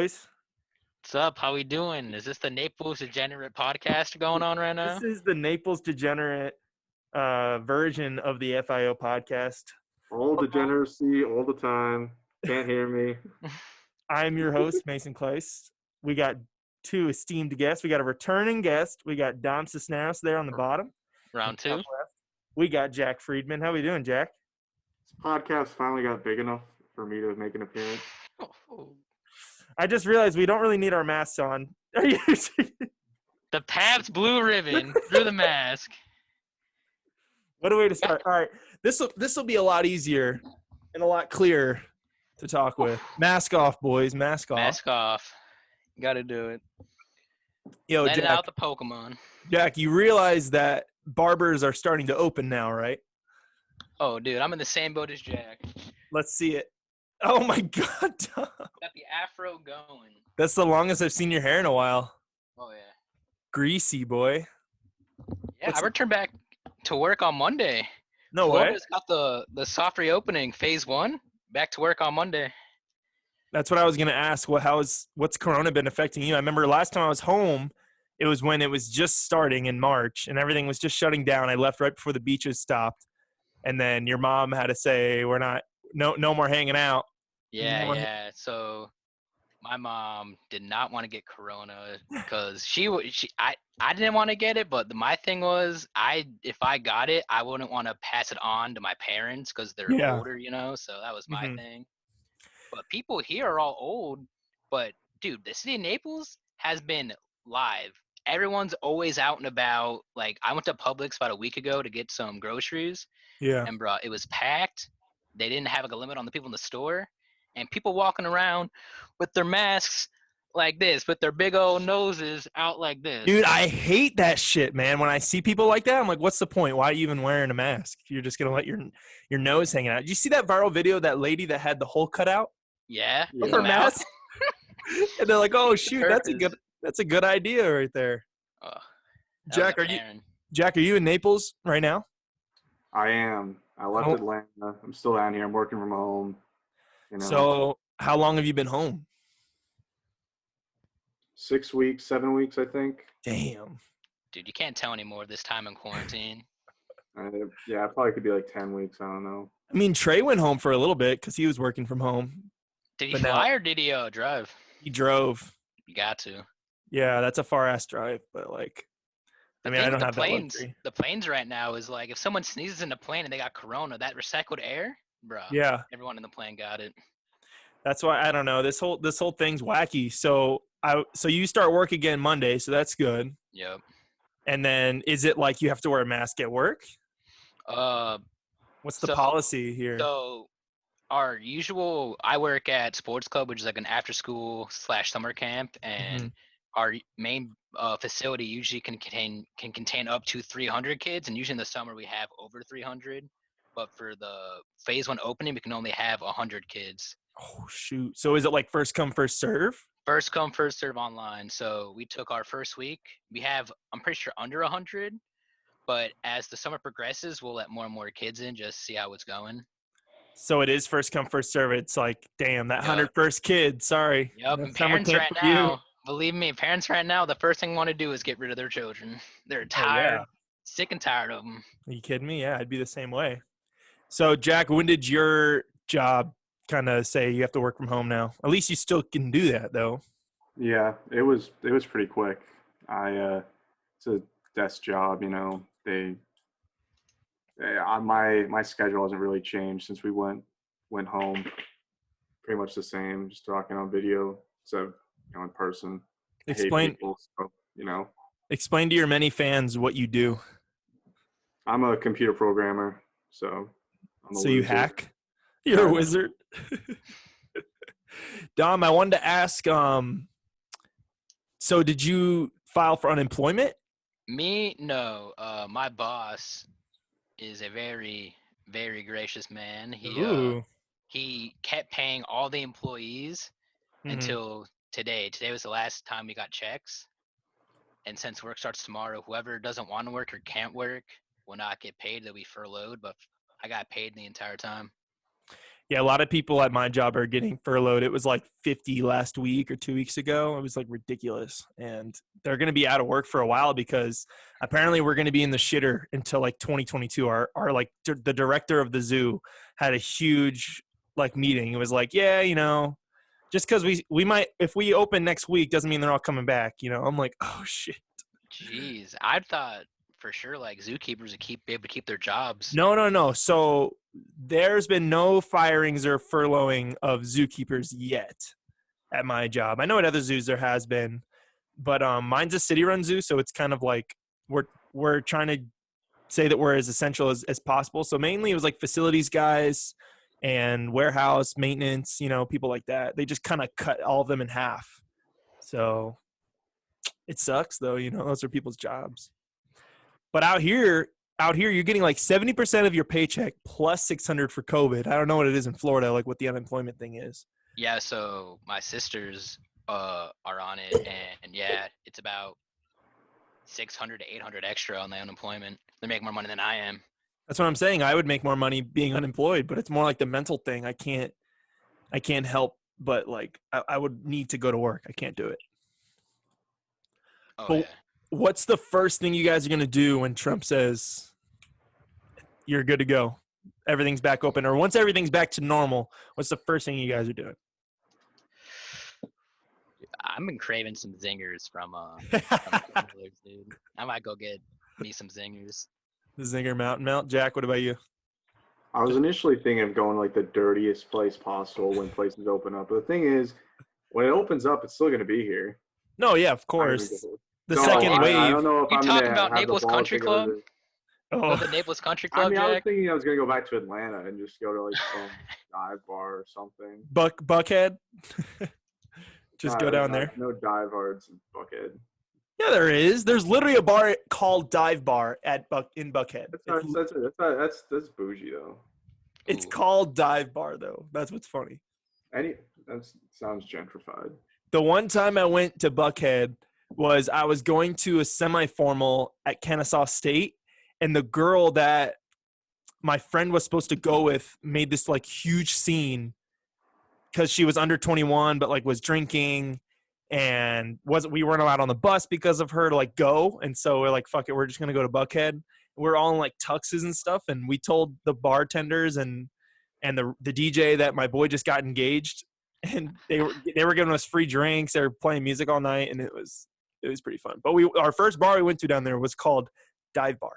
boys? What's up? How we doing? Is this the Naples Degenerate podcast going on right This now? is the Naples Degenerate version of the FIO podcast. All degeneracy all the time. Can't hear me. I'm your host, Mason Kleist. We got two esteemed guests. We got a returning guest. We got Dom Cisneros there on the bottom. Round two. We got Jack Friedman. How we doing, Jack? This podcast finally got big enough for me to make an appearance. I just realized we don't really need our masks on. Are you? The Pabst Blue Ribbon through the mask. What a way to start. All right. This will be a lot easier and a lot clearer to talk with. Mask off, boys. Mask off. Mask off. Got to do it. Yo, Let Jack, out the Pokemon. Jack, you realize that barbers are starting to open now, right? Oh, dude, I'm in the same boat as Jack. Let's see it. Oh, my God. Tom. Got the afro going. That's the longest I've seen your hair in a while. Oh, yeah. Greasy, boy. Yeah, I returned back to work on Monday. No way. Florida's got the soft reopening, phase 1. Back to work on Monday. That's what I was going to ask. What's Corona been affecting you? I remember last time I was home, it was when it was just starting in March and everything was just shutting down. I left right before the beaches stopped. And then your mom had to say, no more hanging out. Yeah. So my mom did not want to get Corona because I didn't want to get it, but my thing was if I got it, I wouldn't want to pass it on to my parents because they're older, so that was my thing. But people here are all old, but dude, the city of Naples has been live. Everyone's always out and about. Like, I went to Publix about a week ago to get some groceries. Yeah. And bro, it was packed. They didn't have a limit on the people in the store. And people walking around with their masks like this, with their big old noses out like this. Dude, I hate that shit, man. When I see people like that, I'm like, what's the point? Why are you even wearing a mask? You're just going to let your nose hang out. Did you see that viral video of that lady that had the hole cut out? Yeah. With her mask? And they're like, oh, shoot, that's a good idea right there. Jack, are you in Naples right now? I am. I left Atlanta. I'm still down here. I'm working from home. So how long have you been home? 6 weeks, 7 weeks, I think. Damn. Dude, you can't tell anymore this time in quarantine. Yeah, it probably could be like 10 weeks. I don't know. I mean, Trey went home for a little bit because he was working from home. Did he fly or did he drive? He drove. You got to. Yeah, that's a far-ass drive, but I don't have that luxury. The planes right now is like, if someone sneezes in the plane and they got Corona, that recycled air, bro. Yeah. Everyone in the plane got it. That's why, I don't know. This whole thing's wacky. So you start work again Monday, so that's good. Yep. And then is it like you have to wear a mask at work? What's the policy here? So our usual, I work at Sports Club, which is like an after-school / summer camp, and our main facility usually can contain up to 300 kids, and usually in the summer we have over 300. But for the phase 1 opening, we can only have 100 kids. Oh shoot! So is it like first come first serve? First come first serve online. So we took our first week. We have, I'm pretty sure, under 100. But as the summer progresses, we'll let more and more kids in, just see how it's going. So it is first come first serve. It's like, damn, that 100 first kid. Sorry. Yep. And parents right now, believe me, parents right now, the first thing they want to do is get rid of their children. They're tired, sick and tired of them. Are you kidding me? Yeah, I'd be the same way. So Jack, when did your job kind of say you have to work from home now? At least you still can do that though. Yeah, it was pretty quick. It's a desk job, my schedule hasn't really changed since we went home. Pretty much the same, just talking on video instead of in person. Explain people, so, Explain to your many fans what you do. I'm a computer programmer, so you hack? You're a wizard. Dom, I wanted to ask, so did you file for unemployment? Me? No. My boss is a very, very gracious man. He kept paying all the employees until today. Today was the last time we got checks. And since work starts tomorrow, whoever doesn't want to work or can't work will not get paid. They'll be furloughed, but I got paid the entire time. Yeah, a lot of people at my job are getting furloughed. It was like 50 last week or 2 weeks ago. It was like ridiculous. And they're going to be out of work for a while because apparently we're going to be in the shitter until like 2022. Our like the director of the zoo had a huge like meeting. It was like, yeah, just because we might, if we open next week doesn't mean they're all coming back. I'm like, oh shit. Jeez, I thought for sure like zookeepers would be able to keep their jobs. No. So there's been no firings or furloughing of zookeepers yet at my job. I know at other zoos there has been, but mine's a city-run zoo, so it's kind of like we're trying to say that we're as essential as possible. So mainly it was like facilities guys and warehouse maintenance, people like that. They just kind of cut all of them in half. So it sucks though, those are people's jobs. But out here you're getting like 70% of your paycheck plus 600 for COVID. I don't know what it is in Florida, like what the unemployment thing is. Yeah, so my sisters are on it, and yeah, it's about 600 to 800 extra on the unemployment. They make more money than I am. That's what I'm saying. I would make more money being unemployed, but it's more like the mental thing. I can't help but like I would need to go to work. I can't do it. Oh But yeah. what's the first thing you guys are going to do when Trump says you're good to go? Everything's back open, or once everything's back to normal, what's the first thing you guys are doing? I've been craving some zingers from Miller's, dude. I might go get me some zingers. The Zinger Mountain Melt. Jack, what about you? I was initially thinking of going like the dirtiest place possible when places open up. But the thing is, when it opens up, it's still going to be here. No, yeah, of course. The So, second wave. I don't know if You I'm talking going to about have Naples the balls Country to go Club? to Go Oh, to the Naples Country I Club, mean, I was Jack? thinking I was going to go back to Atlanta and just go to like some dive bar or something. Buckhead. Just go down there. No dive bars in Buckhead. Yeah, there is. There's literally a bar called Dive Bar in Buckhead. That's bougie though. It's Ooh. called Dive Bar though. That's what's funny. That sounds gentrified. The one time I went to Buckhead was I was going to a semi-formal at Kennesaw State, and the girl that my friend was supposed to go with made this like huge scene because she was under 21 but like was drinking and we weren't allowed on the bus because of her to like go, and so we're like, fuck it, we're just gonna go to Buckhead. We're all in like tuxes and stuff, and we told the bartenders and the DJ that my boy just got engaged, and they were giving us free drinks. They were playing music all night, and it was pretty fun. But our first bar we went to down there was called Dive Bar.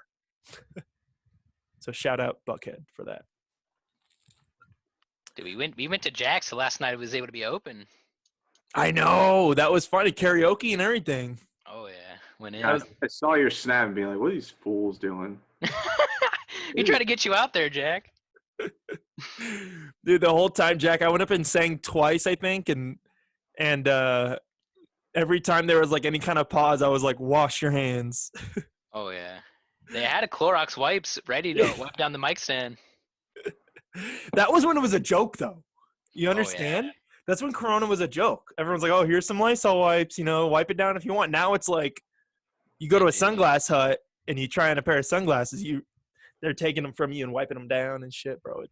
So shout out Buckhead for that. Dude, we went to Jack's the last night it was able to be open. I know, that was funny, karaoke and everything. Oh yeah, went in. I saw your snap and being like, "What are these fools doing?" He tried to get you out there, Jack. Dude, the whole time, Jack, I went up and sang twice, I think, and every time there was like any kind of pause, I was like, "Wash your hands." Oh yeah, they had a Clorox wipes ready to wipe down the mic stand. That was when it was a joke, though. You Oh, understand? yeah. That's when Corona was a joke. Everyone's like, "Oh, here's some Lysol wipes. Wipe it down if you want." Now it's like, you go to a sunglass hut and you try on a pair of sunglasses. They're taking them from you and wiping them down and shit, bro.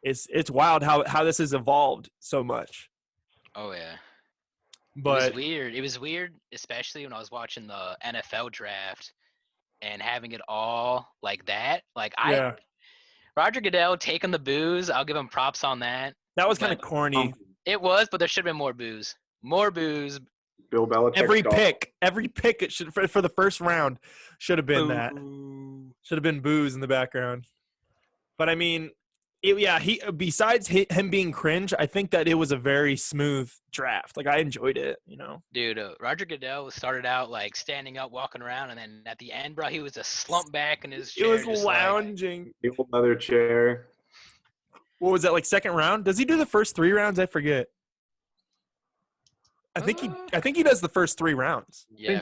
It's wild how this has evolved so much. Oh yeah. But it was weird. It was weird, especially when I was watching the NFL draft and having it all like that. Like yeah, Roger Goodell taking the booze. I'll give him props on that. that was kind of corny. It was, but there should have been more booze. More booze. Bill Belichick. Every pick it should for the first round should have been that. Should have been booze in the background. But I mean, he besides him being cringe, I think that it was a very smooth draft. Like I enjoyed it, Dude, Roger Goodell started out like standing up, walking around, and then at the end, bro, he was just slumped back in his chair. It was lounging. The old leather chair. What was that, like second round? Does he do the first 3 rounds? I forget. I think he does the first 3 rounds. Yeah,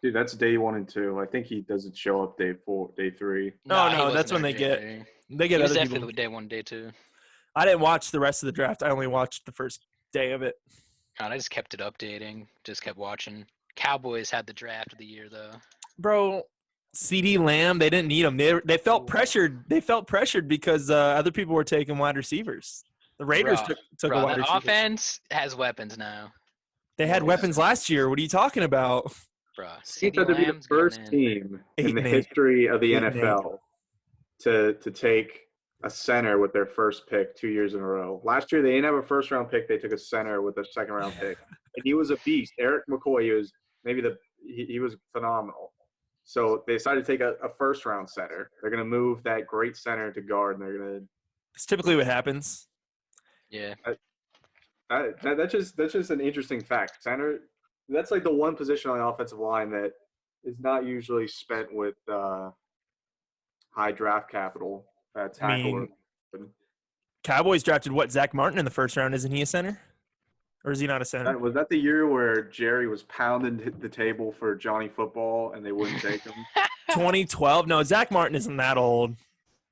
that's day 1 and 2. I think he doesn't show up day 4, day 3. No, that's when they get He was other definitely people. day 1, day 2. I didn't watch the rest of the draft. I only watched the first day of it. God, I just kept it updating. Just kept watching. Cowboys had the draft of the year though. Bro, CeeDee Lamb, they didn't need him. They felt pressured. They felt pressured because other people were taking wide receivers. The Raiders took a wide The receiver. offense has weapons now. They had weapons last year. What are you talking about? Bro, Saints CeeDee had to be the Lamb's first going in. team in the 8-8. history of the 8-8. NFL to take a center with their first pick 2 years in a row. Last year, they didn't have a first-round pick. They took a center with a second-round pick. And he was a beast. Eric McCoy, he was phenomenal. So they decided to take a first-round center. They're going to move that great center to guard, and they're going to It's typically what happens. Yeah. that's just an interesting fact. Center, that's like the one position on the offensive line that is not usually spent with high draft capital at tackle. Cowboys drafted Zach Martin in the first round. Isn't he a center? Or is he not a center? Was that the year where Jerry was pounding the table for Johnny Football and they wouldn't take him? 2012? No, Zach Martin isn't that old.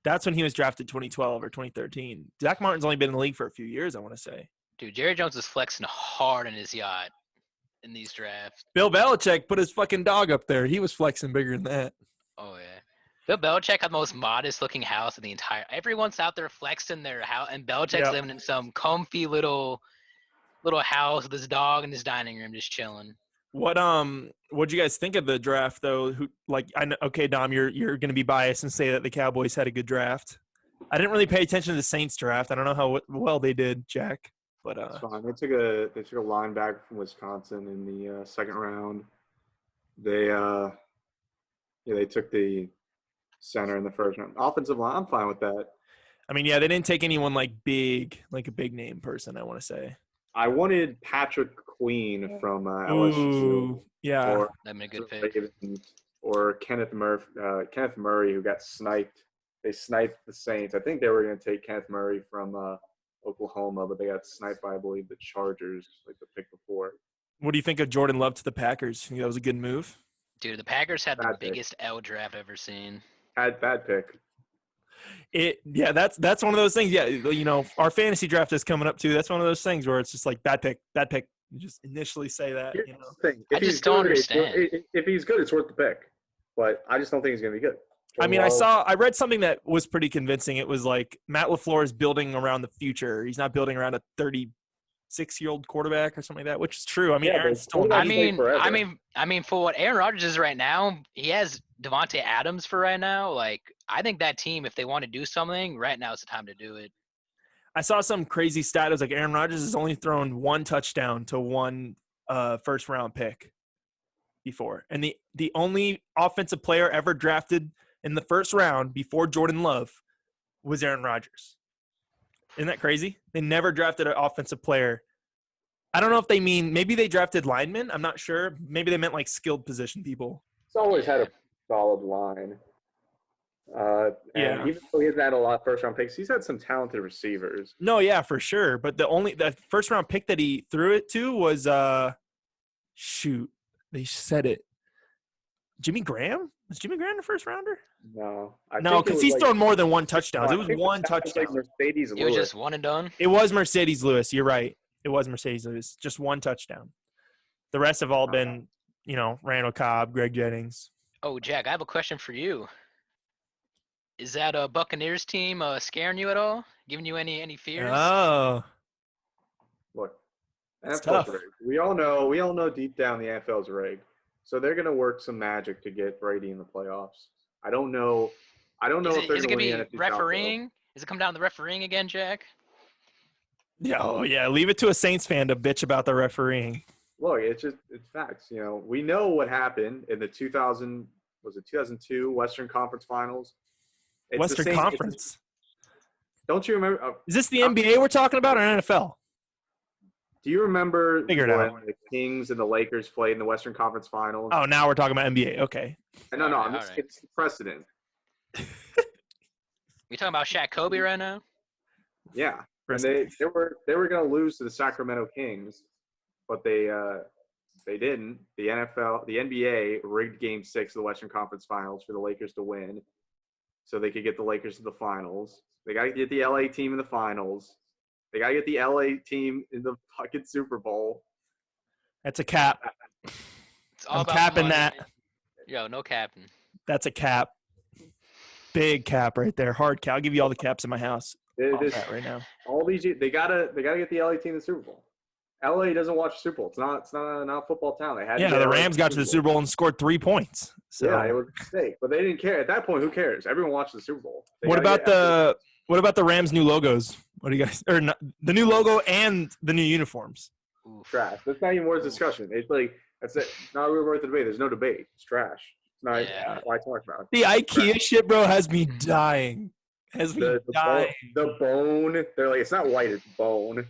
That's when he was drafted 2012 or 2013. Zach Martin's only been in the league for a few years, I want to say. Dude, Jerry Jones is flexing hard in his yacht in these drafts. Bill Belichick put his fucking dog up there. He was flexing bigger than that. Oh, yeah. Bill Belichick had the most modest-looking house in the entire – everyone's out there flexing their house, and Belichick's living in some comfy little house with his dog in his dining room just chilling. What'd you guys think of the draft though? Okay, Dom, you're gonna be biased and say that the Cowboys had a good draft. I didn't really pay attention to the Saints draft. I don't know how well they did, Jack. But that's fine. They took a linebacker from Wisconsin in the second round. They took the center in the first round. Offensive line, I'm fine with that. I mean, yeah, they didn't take anyone like a big name person, I want to say. I wanted Patrick Queen from LSU. Ooh, yeah. That'd been a good pick. Or Kenneth Murray, who got sniped. They sniped the Saints. I think they were going to take Kenneth Murray from Oklahoma, but they got sniped by, I believe, the Chargers, like the pick before. What do you think of Jordan Love to the Packers? You think that was a good move? Dude, the Packers had the biggest L draft I've ever seen. Bad pick. That's one of those things. Yeah, you know, our fantasy draft is coming up too. That's one of those things where it's just like bad pick. You just initially say that. Here's you know, the thing. I just don't understand. If he's good, it's worth the pick. But I just don't think he's going to be good. I mean, I read something that was pretty convincing. It was like Matt LaFleur is building around the future. He's not building around a 36-year-old quarterback or something like that, which is true. I mean, Aaron's still. I mean, for what Aaron Rodgers is right now, he has Devontae Adams for right now. Like, I think that team, if they want to do something, right now is the time to do it. I saw some crazy stat. It was like Aaron Rodgers has only thrown one touchdown to one first-round pick before. And the only offensive player ever drafted in the first round before Jordan Love was Aaron Rodgers. Isn't that crazy? They never drafted an offensive player. I don't know if they mean – maybe they drafted linemen. I'm not sure. Maybe they meant like skilled position people. He's always had a solid line. Even though he hasn't had a lot of first-round picks, he's had some talented receivers. No, yeah, for sure. But the first-round pick that he threw it to was they said it. Jimmy Graham? Was Jimmy Graham the first rounder? No. Because he's thrown more than one touchdown. It was one touchdown. Like Mercedes Lewis. It was just one and done? It was Mercedes Lewis. You're right. It was Mercedes Lewis. Just one touchdown. The rest have all been, Randall Cobb, Greg Jennings. Oh, Jack, I have a question for you. Is that a Buccaneers team scaring you at all? Giving you any fears? Oh. Look, It's NFL's tough. rigged. We all know deep down the NFL's rigged. So they're going to work some magic to get Brady in the playoffs. I don't know if they're Is it going to going win to the be NFC South, though. refereeing? Does it come down to the refereeing again, Jack? Yeah, leave it to a Saints fan to bitch about the refereeing. Look, it's facts. We know what happened in the 2002 Western Conference Finals. It's Western Conference. Don't you remember? Is this the NBA we're talking about or NFL? Do you remember Figure it when out. the Kings and the Lakers played in the Western Conference Finals? Oh, now we're talking about NBA. Okay. No, All I'm right, just all right. it's precedent. We talking about Shaq Kobe right now? Yeah, and they were going to lose to the Sacramento Kings, but they didn't. The NBA rigged Game 6 of the Western Conference Finals for the Lakers to win, so they could get the Lakers to the finals. They got to get the LA team in the finals. They got to get the LA team in the fucking Super Bowl. That's a cap. It's all I'm about capping money. that. Yo, no capping. That's a cap. Big cap right there. Hard cap. I'll give you all the caps in my house. Right now. All these they gotta get the LA team to the Super Bowl. LA doesn't watch the Super Bowl. It's not a football town. They had to get the LA Rams got to the Super Bowl and scored 3 points. So. Yeah, it was a mistake, but they didn't care at that point. Who cares? Everyone watched the Super Bowl. What about the Rams' new logos? What do you guys the new logo and the new uniforms? Trash. That's not even worth discussion. It's like it's not really worth the debate. There's no debate. It's trash. It's not why talk about it. The IKEA shit, bro, has me dying. Dying. The bone. They're like, it's not white, it's bone.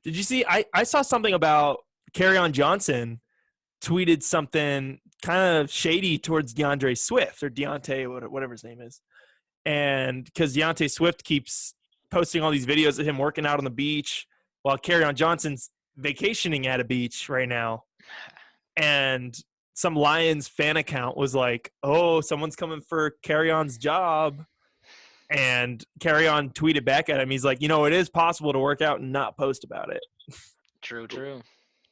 Did you see? I saw something about Kerryon Johnson tweeted something kind of shady towards DeAndre Swift or Deontay, whatever his name is. And because DeAndre Swift keeps posting all these videos of him working out on the beach while Kerryon Johnson's vacationing at a beach right now. And some Lions fan account was like, oh, someone's coming for Kerryon's job. And Kerryon tweeted back at him. He's like, it is possible to work out and not post about it. True.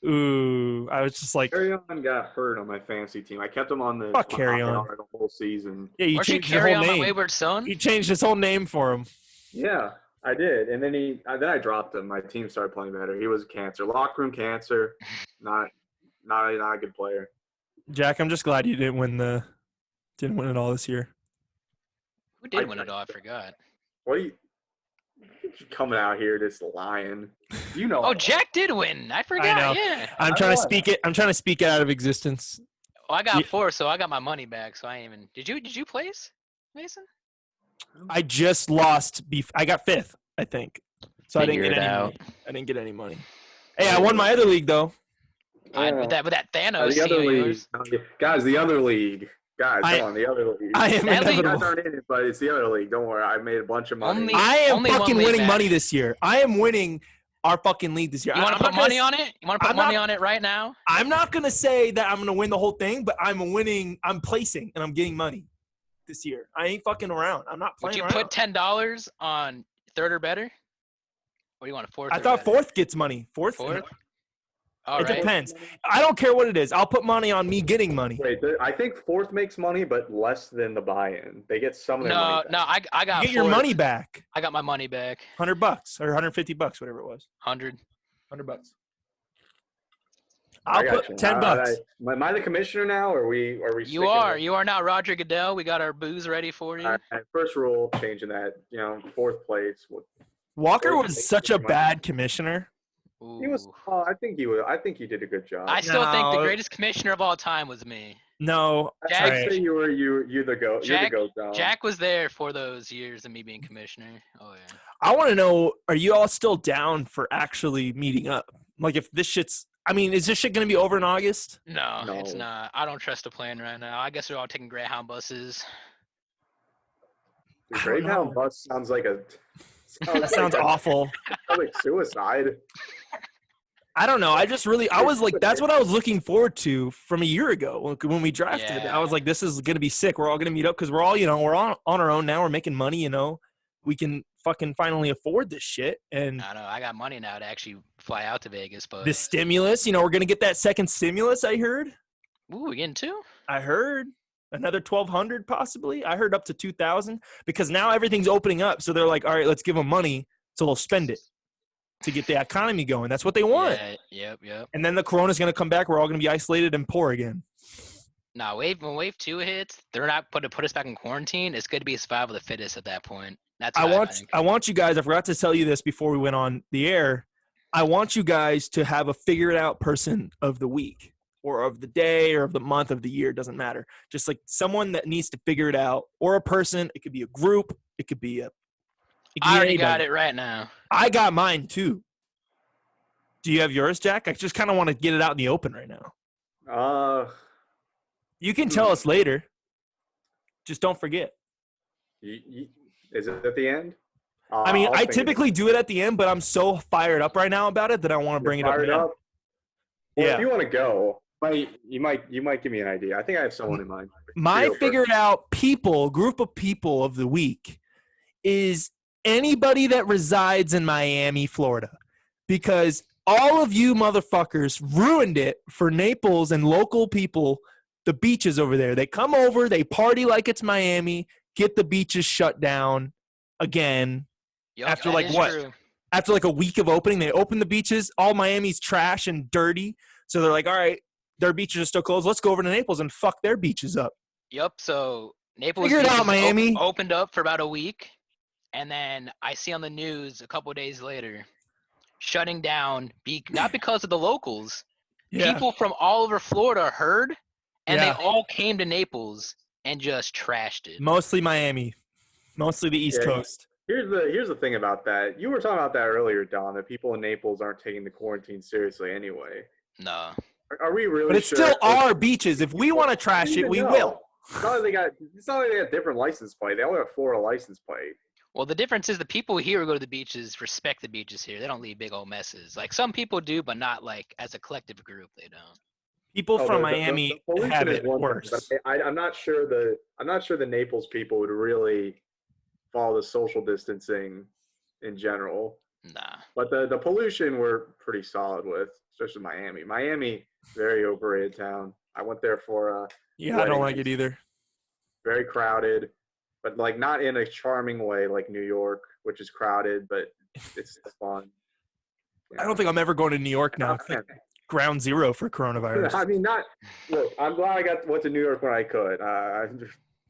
Ooh, I was just like, Kerryon got hurt on my fantasy team. I kept him on the Kerryon the whole season. Yeah, you changed his whole name. Wayward Son? He changed his whole name for him. Yeah, I did, and then I dropped him. My team started playing better. He was cancer, locker room cancer. Not a good player. Jack, I'm just glad you didn't win it all this year. Who did win it all? I forgot. What are you coming out here just lying? Oh, Jack did win. I forgot. I know. Yeah. I'm trying to speak it out of existence. Well, I got 4, so I got my money back. So I ain't even. Did you place, Mason? I just lost. I got 5th, I think. So Figure I didn't get any out. money. I didn't get any money. Hey, I won my other league though. With that Thanos. The other league, guys. The other league. Guys, come on, the other league. I am inevitable. You guys aren't in it, but it's the other league. Don't worry, I made a bunch of money. I am fucking winning money this year. I am winning our fucking league this year. You want to put money on it? You want to put money on it right now? I'm not going to say that I'm going to win the whole thing, but I'm winning. I'm placing, and I'm getting money this year. I ain't fucking around. I'm not playing around. Would you put $10 on 3rd or better? What do you want, a 4th? I thought 4th gets money. 4th? All it depends. I don't care what it is. I'll put money on me getting money. Wait, I think 4th makes money, but less than the buy-in. They get some of their money back. No, I got. You get your money back. I got my money back. $100 or $150, whatever it was. $100. I'll put $10. Am I the commissioner now, or are we? You are now Roger Goodell. We got our booze ready for you. First rule, changing that. 4th place. Walker was such a bad commissioner. Ooh. He was. I think he did a good job. I still think the greatest commissioner of all time was me. No, I'd say you're the GOAT. You're the GOAT. Jack was there for those years of me being commissioner. Oh yeah. I want to know: are you all still down for actually meeting up? Like, if this shit's. I mean, is this shit going to be over in August? No, it's not. I don't trust the plan right now. I guess we're all taking Greyhound buses. The Greyhound bus sounds like a. That sounds awful. Sounds like suicide. I don't know. I was like, that's what I was looking forward to from a year ago when we drafted. I was like, this is going to be sick. We're all going to meet up because we're all, we're on our own now. We're making money, We can fucking finally afford this shit. And I know. I got money now to actually fly out to Vegas. But the stimulus, we're going to get that second stimulus, I heard. Ooh, we getting 2? I heard. Another 1,200 possibly. I heard up to 2,000 because now everything's opening up. So they're like, all right, let's give them money so they'll spend it to get the economy going. That's what they want. Yeah, yep. And then the corona's going to come back. We're all going to be isolated and poor again. Nah, when wave 2 hits, they're not going to put us back in quarantine. It's going to be a survival of the fittest at that point. That's what I want you guys, I forgot to tell you this before we went on the air. I want you guys to have a figured out person of the week. Or of the day, or of the month, of the year, doesn't matter. Just like someone that needs to figure it out, or a person. It could be a group. It could be I already got it right now. I got mine too. Do you have yours, Jack? I just kind of want to get it out in the open right now. You can tell us later. Just don't forget. Is it at the end? I mean, I typically do it at the end, but I'm so fired up right now about it that I want to bring it up now. Well, if you want to go, you might give me an idea. I think I have someone in mind. My figured out group of people of the week is anybody that resides in Miami, Florida. Because all of you motherfuckers ruined it for Naples and local people. The beaches over there. They come over, they party like it's Miami, get the beaches shut down again. Yup, After that like is what? true. After like a week of opening, they open the beaches. All Miami's trash and dirty. So they're like, all right, their beaches are still closed. Let's go over to Naples and fuck their beaches up. Yup. So Naples Figure it out, beaches Miami. opened up for about a week, and then I see on the news a couple days later, shutting down. Not because of the locals. Yeah. People from all over Florida heard, and Yeah. they all came to Naples and just trashed it. Mostly Miami. Mostly the East Coast. Here's the thing about that. You were talking about that earlier, Don, that people in Naples aren't taking the quarantine seriously anyway. No. Are we really But it's sure? still our beaches. If we want to trash it, we will. It's not like they got different license plate. They only have Florida license plate. Well, the difference is the people here who go to the beaches respect the beaches here. They don't leave big old messes. Like some people do, but not like as a collective group. They don't. People from Miami the pollution have is it one worse. thing, but I'm not sure the Naples people would really follow the social distancing in general. Nah. But the pollution we're pretty solid with, especially Miami. Miami, very overrated town. I went there for I don't like it either. very crowded, but like not in a charming way like New York, which is crowded, but it's fun. I don't think I'm ever going to New York now. It's like ground zero for coronavirus. I mean, look, I'm glad I went to New York when I could.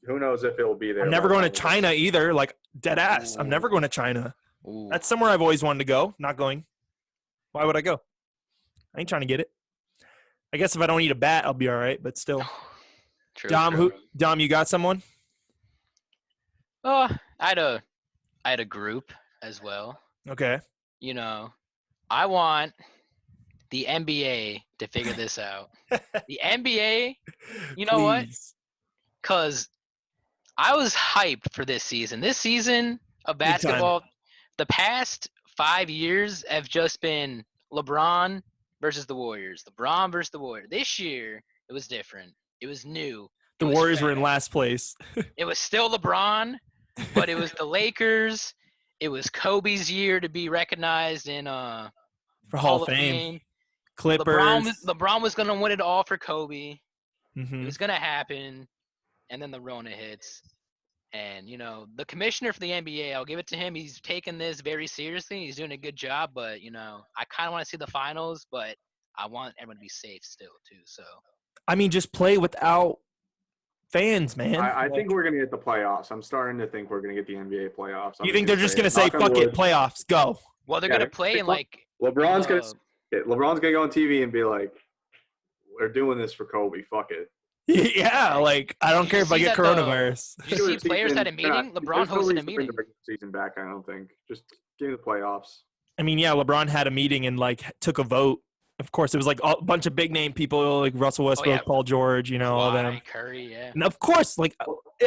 Who knows if it'll be there. I'm never going to China either. Like dead ass. I'm never going to China. Ooh. That's somewhere I've always wanted to go. Not going. Why would I go? I ain't trying to get it. I guess if I don't eat a bat, I'll be all right. But still, True, Dom, true. Dom, you got someone? Oh, I had a group as well. Okay. You know, I want the NBA to figure this out. The NBA, you know what? Please. Because I was hyped for this season. This season of Big time. basketball, the past 5 years have just been LeBron versus the Warriors. LeBron versus the Warriors. This year, it was different. It was new. The It was Warriors were in fresh. last place. It was still LeBron, but it was the Lakers. It was Kobe's year to be recognized in For Hall of Fame. Clippers. LeBron was gonna win it all for Kobe. Mhm. It was gonna happen, and then the Rona hits. And the commissioner for the NBA, I'll give it to him. He's taking this very seriously. He's doing a good job, but I kind of want to see the finals, but I want everyone to be safe still too. So I mean, just play without fans, man. I think we're going to get the playoffs. I'm starting to think we're going to get the NBA playoffs. You think they're just going to say, fuck it, playoffs, go? well, they're gonna play in like LeBron's going to go on TV and be like, we're doing this for Kobe. Fuck it. Yeah, like, I don't Did care you if I see get that, though? coronavirus. Did you see players at a meeting? LeBron There's no hosted a reason to bring meeting. the regular season back, I don't think. Just give me the playoffs. I mean, yeah, LeBron had a meeting and, like, took a vote. Of course, it was, like, a bunch of big-name people, like Russell Westbrook, Paul George, all them. Curry, yeah. And, of course, like,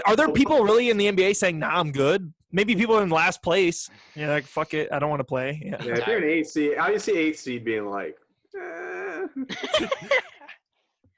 are there people really in the NBA saying, nah, I'm good? Maybe people in last place. Yeah, like, fuck it, I don't want to play. Yeah. If you're an 8 seed, how do you see 8 seed being like,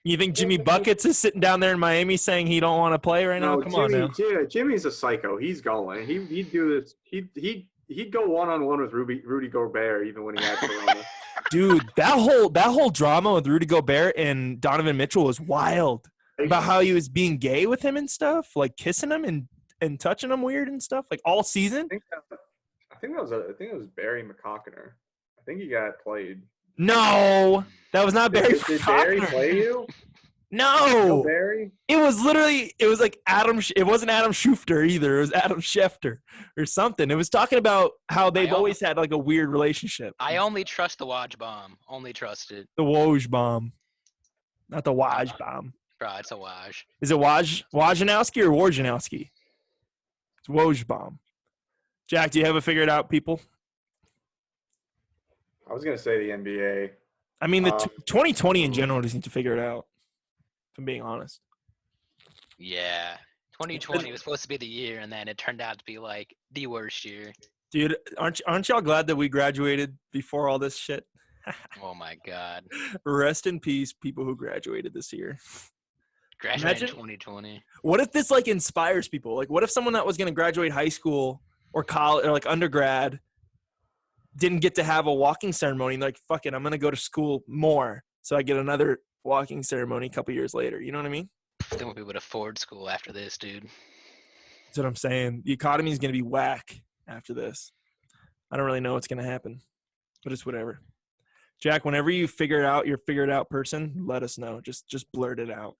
You think Jimmy Buckets is sitting down there in Miami saying he don't want to play right now? Come on now. Jimmy's a psycho. He's going. He'd do this. He'd go one-on-one with Rudy Gobert even when he had corona. Dude, that whole drama with Rudy Gobert and Donovan Mitchell was wild. About how he was being gay with him and stuff, like kissing him and touching him weird and stuff, like all season. I think it was Barry McCockiner. I think he got played. No, that was not Barry. Did Barry play you? No, Barry. It was like Adam. It wasn't Adam Schefter either. It was Adam Schefter or something. It was talking about how they've always had like a weird relationship. I only trust the Woj bomb. Only trust it. The Woj bomb, not the Woj bomb. Bro, it's a Woj. Is it Wojnarowski or Wojnarowski? It's Woj bomb. Jack, do you have it figured out, people? I was gonna say the NBA. I mean, the 2020 in general just need to figure it out. If I'm being honest. Yeah, 2020 was supposed to be the year, and then it turned out to be like the worst year. Dude, aren't y'all glad that we graduated before all this shit? Oh my God. Rest in peace, people who graduated this year. Graduated in 2020. What if this like inspires people? Like, what if someone that was gonna graduate high school or college or like undergrad didn't get to have a walking ceremony. Like, fuck it, I'm gonna go to school more, so I get another walking ceremony a couple years later. You know what I mean? They won't be able to afford school after this, dude. That's what I'm saying. The economy is gonna be whack after this. I don't really know what's gonna happen, but it's whatever. Jack, whenever you figure it out, you're figured out person, let us know. Just blurt it out.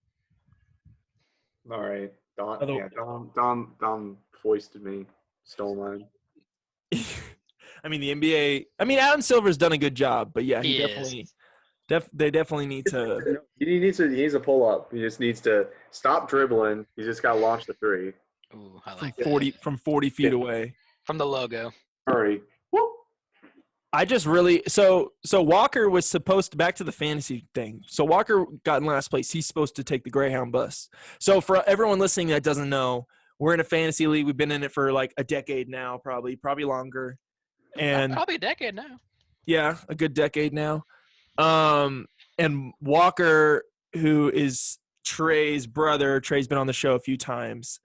All right. Although- Dom foisted me, stole mine. I mean, the NBA. I mean, Adam Silver's done a good job, but yeah, He definitely. They definitely need to. He needs to pull up. He just needs to stop dribbling. He's just got to launch the three. Ooh, I From like 40 feet away. from the logo. Hurry. Whoop. I just really so Walker was supposed to, back to the fantasy thing. So Walker got in last place. He's supposed to take the Greyhound bus. So for everyone listening that doesn't know, we're in a fantasy league. We've been in it for like a decade now, probably longer. And Probably a decade now. yeah, a good decade now. And Walker, who is Trey's brother, Trey's been on the show a few times,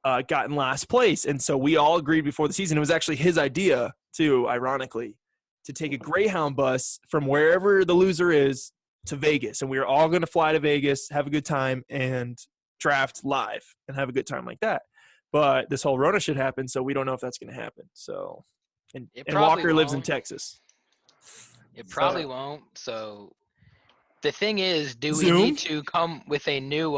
got in last place. And so we all agreed before the season, it was actually his idea too, ironically, to take a Greyhound bus from wherever the loser is to Vegas. And we were all going to fly to Vegas, have a good time, and draft live and have a good time like that. But this whole Rona shit happened, so we don't know if that's going to happen. So, and Walker lives in Texas. It probably won't. So the thing is, do we Zoom? need to come with a new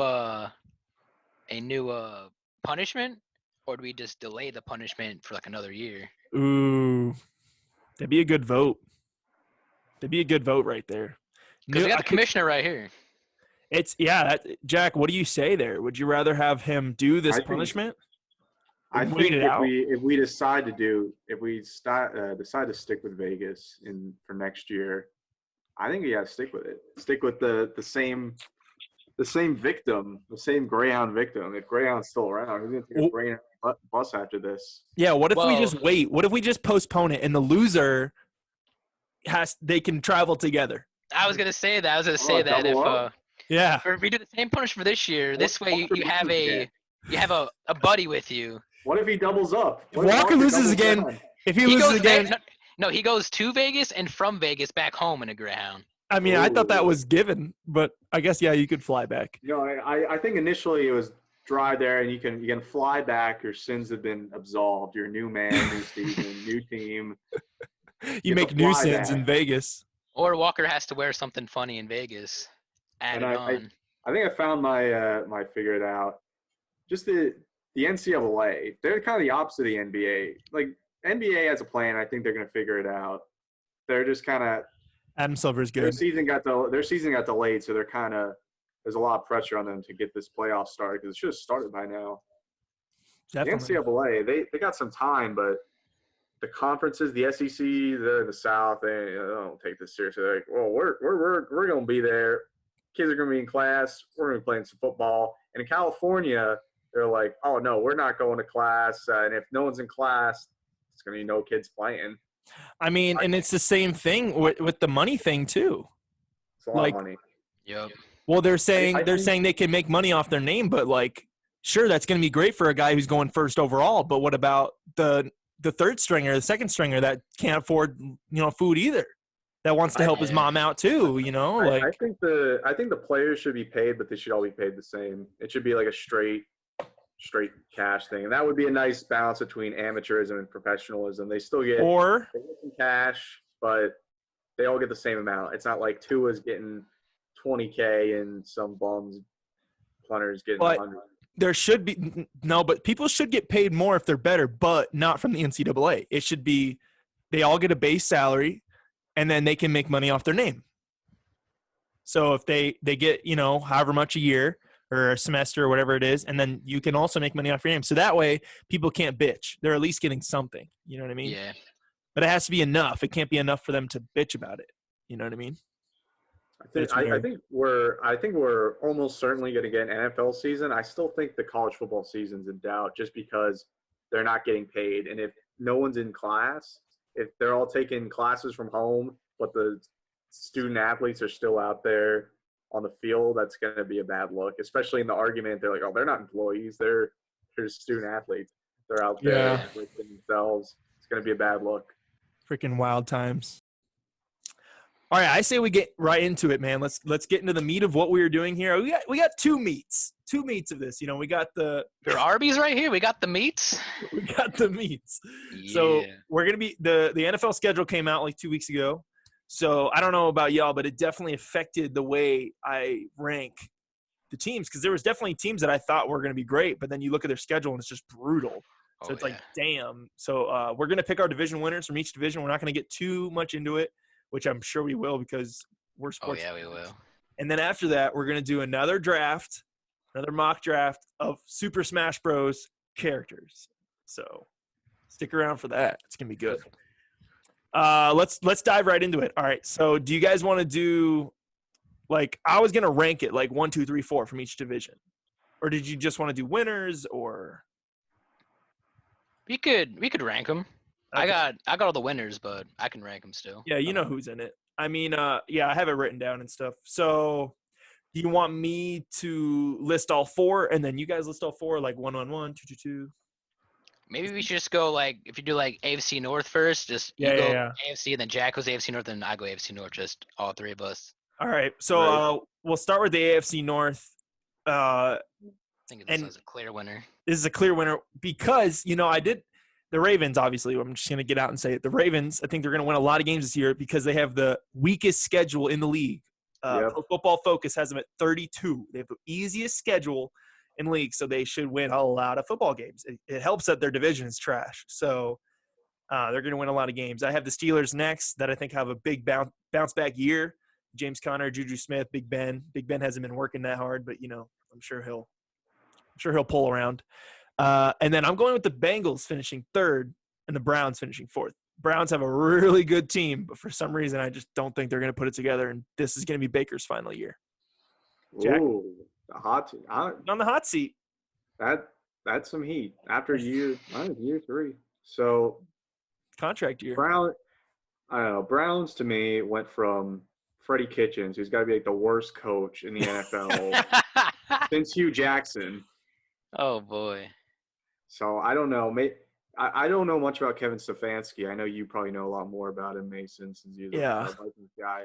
punishment, or do we just delay the punishment for like another year? Ooh, that'd be a good vote. That'd be a good vote right there. Because we got the commissioner right here. Jack, what do you say there? Would you rather have him do this punishment? I think if we decide to stick with Vegas for next year, I think we got to stick with it. Stick with the same victim, the same Greyhound victim. If Greyhound's still around, who's going to take a Greyhound bus after this? Yeah. What if we just wait? What if we just postpone it and the loser they can travel together? I was gonna say that. If we do the same punishment for this year, this way you have a buddy with you. What if he doubles up? If Walker loses again, he goes to Vegas and from Vegas back home in a Greyhound. I mean, I thought that was given, but I guess you could fly back. I think initially it was drive there and you can fly back. Your sins have been absolved. You're a new man, new season, new team. You make new sins in Vegas. Or Walker has to wear something funny in Vegas. I think I found my figure it out. Just the NCAA, they're kind of the opposite of the NBA. Like NBA has a plan. I think they're going to figure it out. They're just kind of Adam Silver's good. Their season got delayed, so they're kind of there's a lot of pressure on them to get this playoff started because it should have started by now. Definitely. The NCAA, they got some time, but the conferences, the SEC, the South, they don't take this seriously. They're like, well, we're going to be there. Kids are going to be in class. We're going to be playing some football. And in California, they're like, oh, no, we're not going to class. And if no one's in class, it's going to be no kids playing. I mean, and it's the same thing with the money thing, too. It's a lot of money. Yep. Well, they're saying they can make money off their name, but, like, sure, that's going to be great for a guy who's going first overall. But what about the third stringer, the second stringer that can't afford, food either, that wants to help his mom out too, I think the players should be paid, but they should all be paid the same. It should be like a straight cash thing. And that would be a nice balance between amateurism and professionalism. They still get some cash, but they all get the same amount. It's not like Tua's getting $20K and some bums punters getting $100. There should be but people should get paid more if they're better, but not from the NCAA. It should be they all get a base salary, and then they can make money off their name. So if they get however much a year or a semester or whatever it is, and then you can also make money off your name. So that way people can't bitch. They're at least getting something. You know what I mean? Yeah. But it has to be enough. It can't be enough for them to bitch about it. You know what I mean? I think we're almost certainly going to get an NFL season. I still think the college football season's in doubt just because they're not getting paid. And if no one's in class, if they're all taking classes from home, but the student athletes are still out there on the field, that's going to be a bad look, especially in the argument. They're like, oh, they're not employees. They're student athletes. They're out there with themselves. It's going to be a bad look. Freaking wild times. All right, I say we get right into it, man. Let's get into the meat of what we were doing here. We got two meats of this. You know, we got the Your Arby's right here. We got the meats. we got the meats. Yeah. So we're gonna be the NFL schedule came out like 2 weeks ago. So I don't know about y'all, but it definitely affected the way I rank the teams because there was definitely teams that I thought were gonna be great, but then you look at their schedule and it's just brutal. So it's like, damn. So we're gonna pick our division winners from each division. We're not gonna get too much into it, which I'm sure we will because we're sports. Oh, yeah, we will. And then after that, we're going to do another draft, another mock draft of Super Smash Bros. Characters. So stick around for that. It's going to be good. Let's dive right into it. All right. So do you guys want to do like I was going to rank it like 1, 2, 3, 4 from each division, or did you just want to do winners or? We could rank them. Okay. I got all the winners, but I can rank them still. Yeah, you know who's in it. I mean, yeah, I have it written down and stuff. So, do you want me to list all 4, and then you guys list all 4, like 1, 1, 1, 2, 2, 2? Maybe we should just go like if you do like AFC North first, just you Yeah, go yeah. AFC, and then Jack goes AFC North, and I go AFC North. Just all 3 of us. All right. So Right. we'll start with the AFC North. I think this And- is a clear winner. This is a clear winner because I did the Ravens. Obviously, I'm just going to get out and say it. The Ravens. I think they're going to win a lot of games this year because they have the weakest schedule in the league. Yep. Pro Football Focus has them at 32. They have the easiest schedule in league, so they should win a lot of football games. It helps that their division is trash, so they're going to win a lot of games. I have the Steelers next that I think have a big bounce back year. James Conner, Juju Smith, Big Ben. Big Ben hasn't been working that hard, but I'm sure he'll pull around. And then I'm going with the Bengals finishing 3rd and the Browns finishing 4th. Browns have a really good team, but for some reason I just don't think they're going to put it together, and this is going to be Baker's final year. Jack? Ooh, the hot. On the hot seat. That's some heat after year 3. So Contract year. I don't know. Browns to me went from Freddie Kitchens, who's got to be like the worst coach in the NFL since Hugh Jackson. Oh boy. So I don't know. I don't know much about Kevin Stefanski. I know you probably know a lot more about him, Mason, since you're the Vikings guy.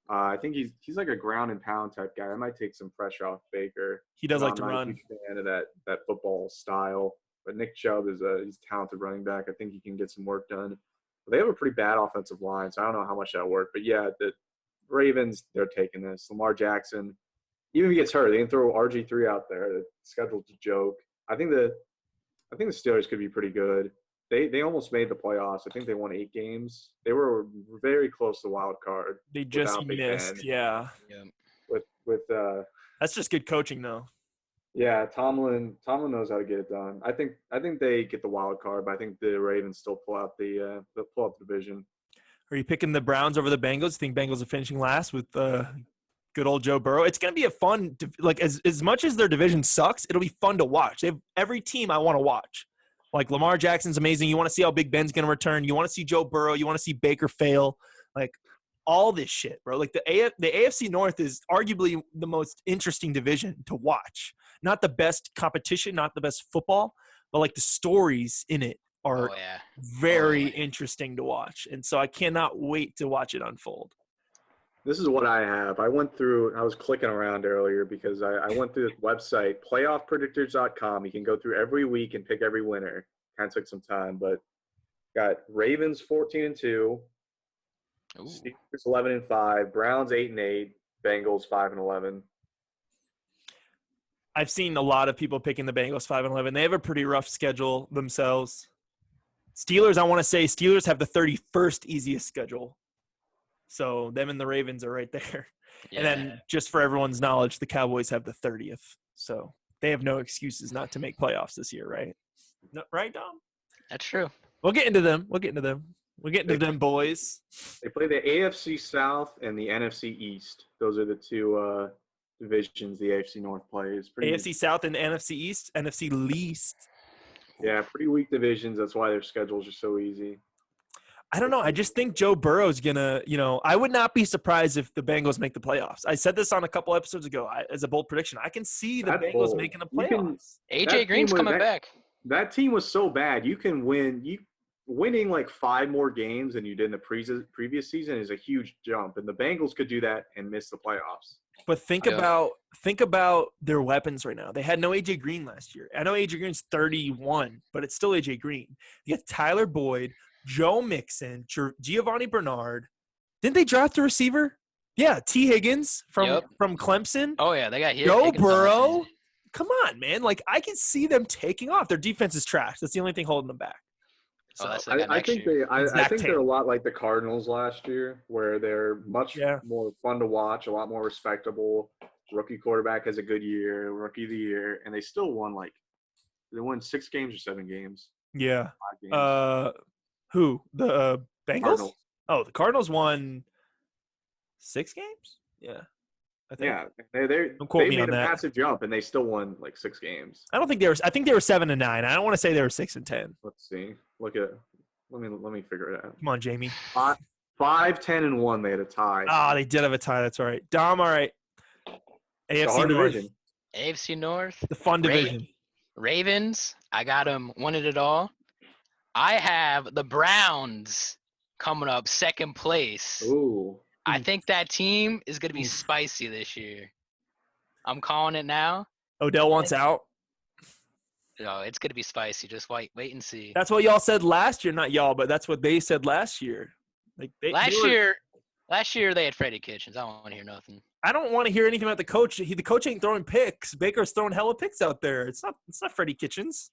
I think he's like a ground and pound type guy. I might take some pressure off Baker. He does like to I'm not a run. huge fan of that football style. But Nick Chubb he's a talented running back. I think he can get some work done. But they have a pretty bad offensive line, so I don't know how much that worked. But yeah, the Ravens, they're taking this. Lamar Jackson, even if he gets hurt, they can throw RG3 out there. The schedule's a joke. I think the Steelers could be pretty good. They almost made the playoffs. I think they won 8 games. They were very close to the wild card. They just without Big missed. Ben. Yeah. With That's just good coaching, though. yeah, Tomlin knows how to get it done. I think they get the wild card, but I think the Ravens still pull out the division. Are you picking the Browns over the Bengals? You think Bengals are finishing last with good old Joe Burrow? It's going to be a fun – like as much as their division sucks, it'll be fun to watch. They have every team I want to watch. Like Lamar Jackson's amazing. You want to see how Big Ben's going to return. You want to see Joe Burrow. You want to see Baker fail. Like all this shit, bro. Like the AFC North is arguably the most interesting division to watch. Not the best competition, not the best football, but like the stories in it are very interesting to watch. And so I cannot wait to watch it unfold. This is what I have. I was clicking around earlier because I went through this website, playoffpredictors.com. You can go through every week and pick every winner. Kind of took some time, but got Ravens 14-2, Steelers 11-5, Browns 8-8, Bengals 5-11. I've seen a lot of people picking the Bengals 5-11. They have a pretty rough schedule themselves. Steelers, I want to say Steelers have the 31st easiest schedule. So them and the Ravens are right there. Yeah. And then just for everyone's knowledge, the Cowboys have the 30th. So they have no excuses not to make playoffs this year, right? No, right, Dom? That's true. We'll get into them. We'll get into them, boys. They play the AFC South and the NFC East. Those are the two divisions the AFC North plays. AFC South and NFC East, NFC least. Yeah, pretty weak divisions. That's why their schedules are so easy. I don't know. I just think Joe Burrow's going to, I would not be surprised if the Bengals make the playoffs. I said this on a couple episodes ago as a bold prediction. I can see the Bengals making the playoffs. AJ Green's coming back. That team was so bad. You can win. winning like 5 more games than you did in the previous season is a huge jump, and the Bengals could do that and miss the playoffs. But think about their weapons right now. They had no AJ Green last year. I know AJ Green's 31, but it's still AJ Green. You got Tyler Boyd, Joe Mixon, Giovanni Bernard. Didn't they draft a receiver? Yeah, T. Higgins from Clemson. Oh yeah, they got Joe Higgins Burrow. Come on, man. Like, I can see them taking off. Their defense is trash. That's the only thing holding them back. So that's I think they're a lot like the Cardinals last year, where they're much more fun to watch, a lot more respectable. Rookie quarterback has a good year, rookie of the year, and they still won they won 6 games or 7 games. Yeah. 5 games. Who? The Bengals? Cardinals. Oh, the Cardinals won 6 games? Yeah. I think. Yeah, they made a massive jump, and they still won 6 games. I don't think they were. I think they were 7-9. I don't want to say they were 6-10. Let's see. Let me figure it out. Come on, Jamie. 5-10-1. They had a tie. Ah, they did have a tie. That's all right. Dom, all right. AFC North. Division. AFC North. The fun division. Ravens. I got them. Won it all. I have the Browns coming up second place. Ooh. I think that team is going to be spicy this year. I'm calling it now. Odell wants out. No, it's going to be spicy. Just wait and see. That's what y'all said last year. Not y'all, but that's what they said last year. Last year they had Freddie Kitchens. I don't want to hear nothing. I don't want to hear anything about the coach. The coach ain't throwing picks. Baker's throwing hella picks out there. It's not Freddie Kitchens.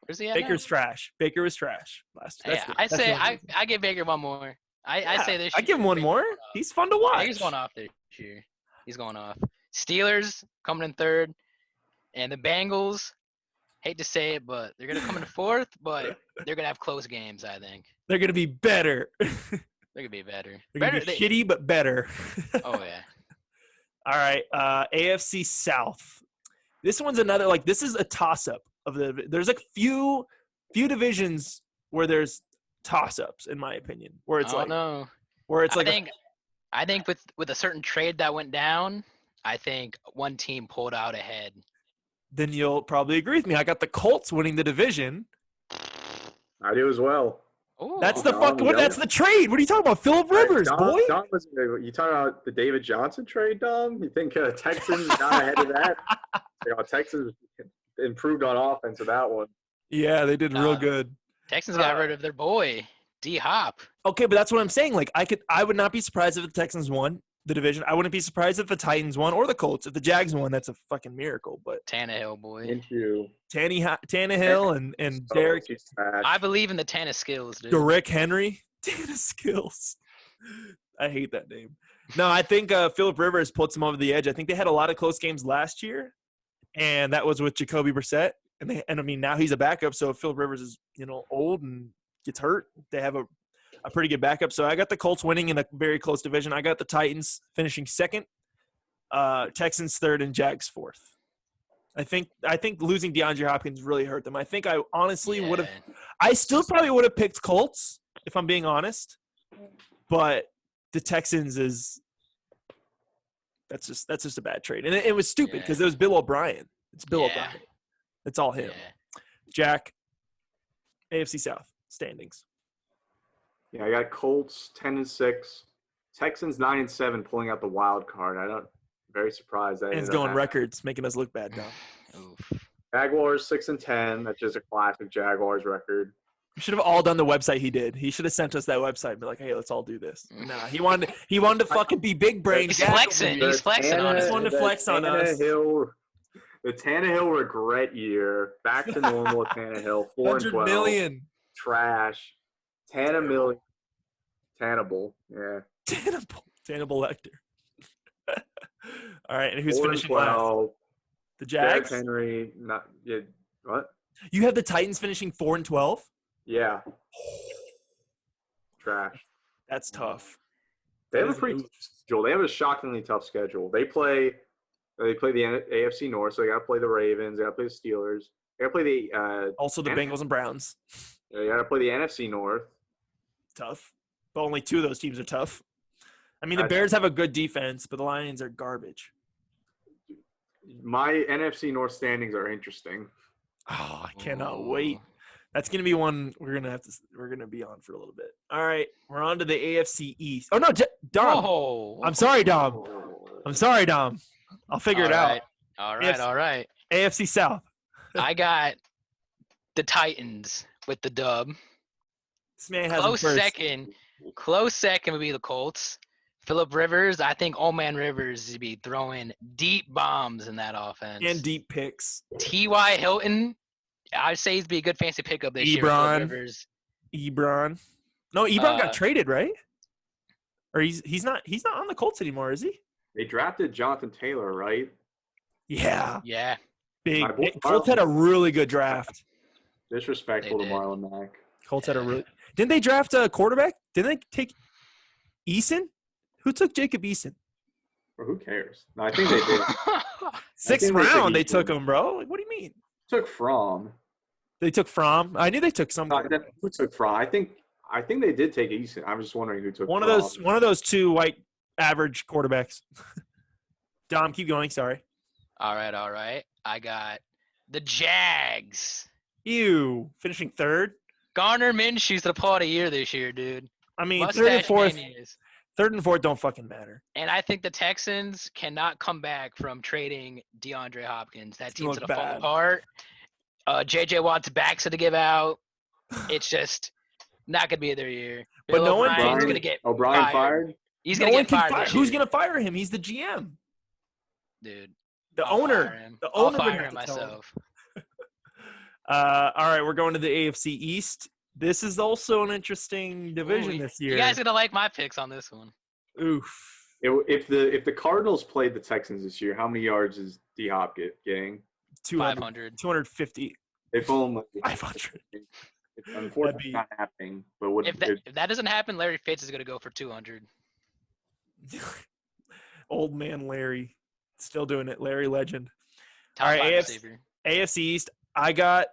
Where's he at Baker's now? trash. Baker was trash last year. I give Baker one more. I say this. I give him one more. He's fun to watch. He's going off this year. He's going off. Steelers coming in third, and the Bengals. Hate to say it, but they're gonna come in fourth. But they're gonna have close games. I think they're gonna be better. They're gonna be better. They're gonna be shitty, but better. Oh yeah. All right, AFC South. This one's another this is a toss-up there's few divisions where there's toss-ups in my opinion. Where it's I think with a certain trade that went down, I think one team pulled out ahead. Then you'll probably agree with me. I got the Colts winning the division. I do as well. Ooh. That's the that's the trade. What are you talking about? Phillip Rivers, boy. Dom you talking about the David Johnson trade, Dom? You think Texans got ahead of that? Texans improved on offense with that one. Yeah, they did real good. Texans got rid of their boy, D-Hop. Okay, but that's what I'm saying. I would not be surprised if the Texans won the division. I wouldn't be surprised if the Titans won or the Colts. If the Jags won, that's a fucking miracle. But Tannehill, boy. Thank you. Tannehill and Derek. I believe in the Tannehill skills, dude. Derrick Henry. Tannehill skills. I hate that name. No, I think Phillip Rivers puts them over the edge. I think they had a lot of close games last year, and that was with Jacoby Brissett. And I mean, now he's a backup. So if Phillip Rivers is old and gets hurt, they have a pretty good backup. So I got the Colts winning in a very close division. I got the Titans finishing second, Texans third, and Jags fourth. I think losing DeAndre Hopkins really hurt them. I think I honestly would have – I still probably would have picked Colts if I'm being honest. But the Texans is – that's just a bad trade. And it was stupid because it was Bill O'Brien. It's Bill O'Brien. It's all him. Yeah. Jack, AFC South standings. Yeah, I got Colts 10-6, Texans 9-7, pulling out the wild card. Very surprised that. And it's going records, making us look bad, Dom. Jaguars 6-10. That's just a classic Jaguars record. We should have all done the website he did. He should have sent us that website and be like, "Hey, let's all do this." Nah, he wanted to fucking be big brain. He's flexing. He's flexing on us. He wanted to flex on us. The Tannehill regret year. Back to normal with Tannehill. 4-12. million. Trash. Tannable. Yeah. Tannable Lecter. All right, and who's finishing last? The Jags? Derrick Henry. What? You have the Titans finishing 4-12? Yeah. Trash. That's tough. They have a pretty tough schedule. They have a shockingly tough schedule. They play the AFC North, so they got to play the Ravens. They got to play the Steelers. They got to play the also the Bengals and Browns. They got to play the NFC North. Tough, but only 2 of those teams are tough. I mean, the Bears have a good defense, but the Lions are garbage. My NFC North standings are interesting. Oh, I cannot wait. That's gonna be one we're gonna be on for a little bit. All right, we're on to the AFC East. Oh no, Dom. Whoa. I'm sorry, Dom. I'll figure it out. All right. AFC South. I got the Titans with the dub. This man has them first. Close second would be the Colts. Phillip Rivers, I think Old Man Rivers would be throwing deep bombs in that offense. And deep picks. T.Y. Hilton, I'd say he'd be a good fancy pickup this year. Phillip Rivers. Ebron. No, Ebron got traded, right? Or he's not on the Colts anymore, is he? They drafted Jonathan Taylor, right? Yeah. Yeah. Big. Colts had a really good draft. Disrespectful to Marlon Mack. Colts had a really. Didn't they draft a quarterback? Didn't they take Eason? Who took Jacob Eason? Well, who cares? No, I think they did. Sixth round, they took him, bro. Like, what do you mean? Took Fromm. They took Fromm. I knew they took some. Who took Fromm? I think they did take Eason. I'm just wondering who took one Fromm. of those two white average quarterbacks. Dom, keep going. Sorry. All right. I got the Jags. Ew. Finishing third. Garner Minshew's the part of the year this year, dude. I mean, third and fourth don't fucking matter. And I think the Texans cannot come back from trading DeAndre Hopkins. That team's going to fall apart. J.J. Watt's back's to give out. It's just not going to be their year. But no one O'Brien's going to get fired. He's going to get fired. Who's going to fire him? He's the GM. Dude. The owner. I'll fire him myself. All right, we're going to the AFC East. This is also an interesting division this year. You guys are gonna like my picks on this one. Oof. If the Cardinals played the Texans this year, how many yards is D Hop getting? 500. 250. If only 500. It's unfortunately not happening. But if that doesn't happen, Larry Fitz is gonna go for 200. Old man Larry, still doing it. Larry legend. Top all right, AFC East. I got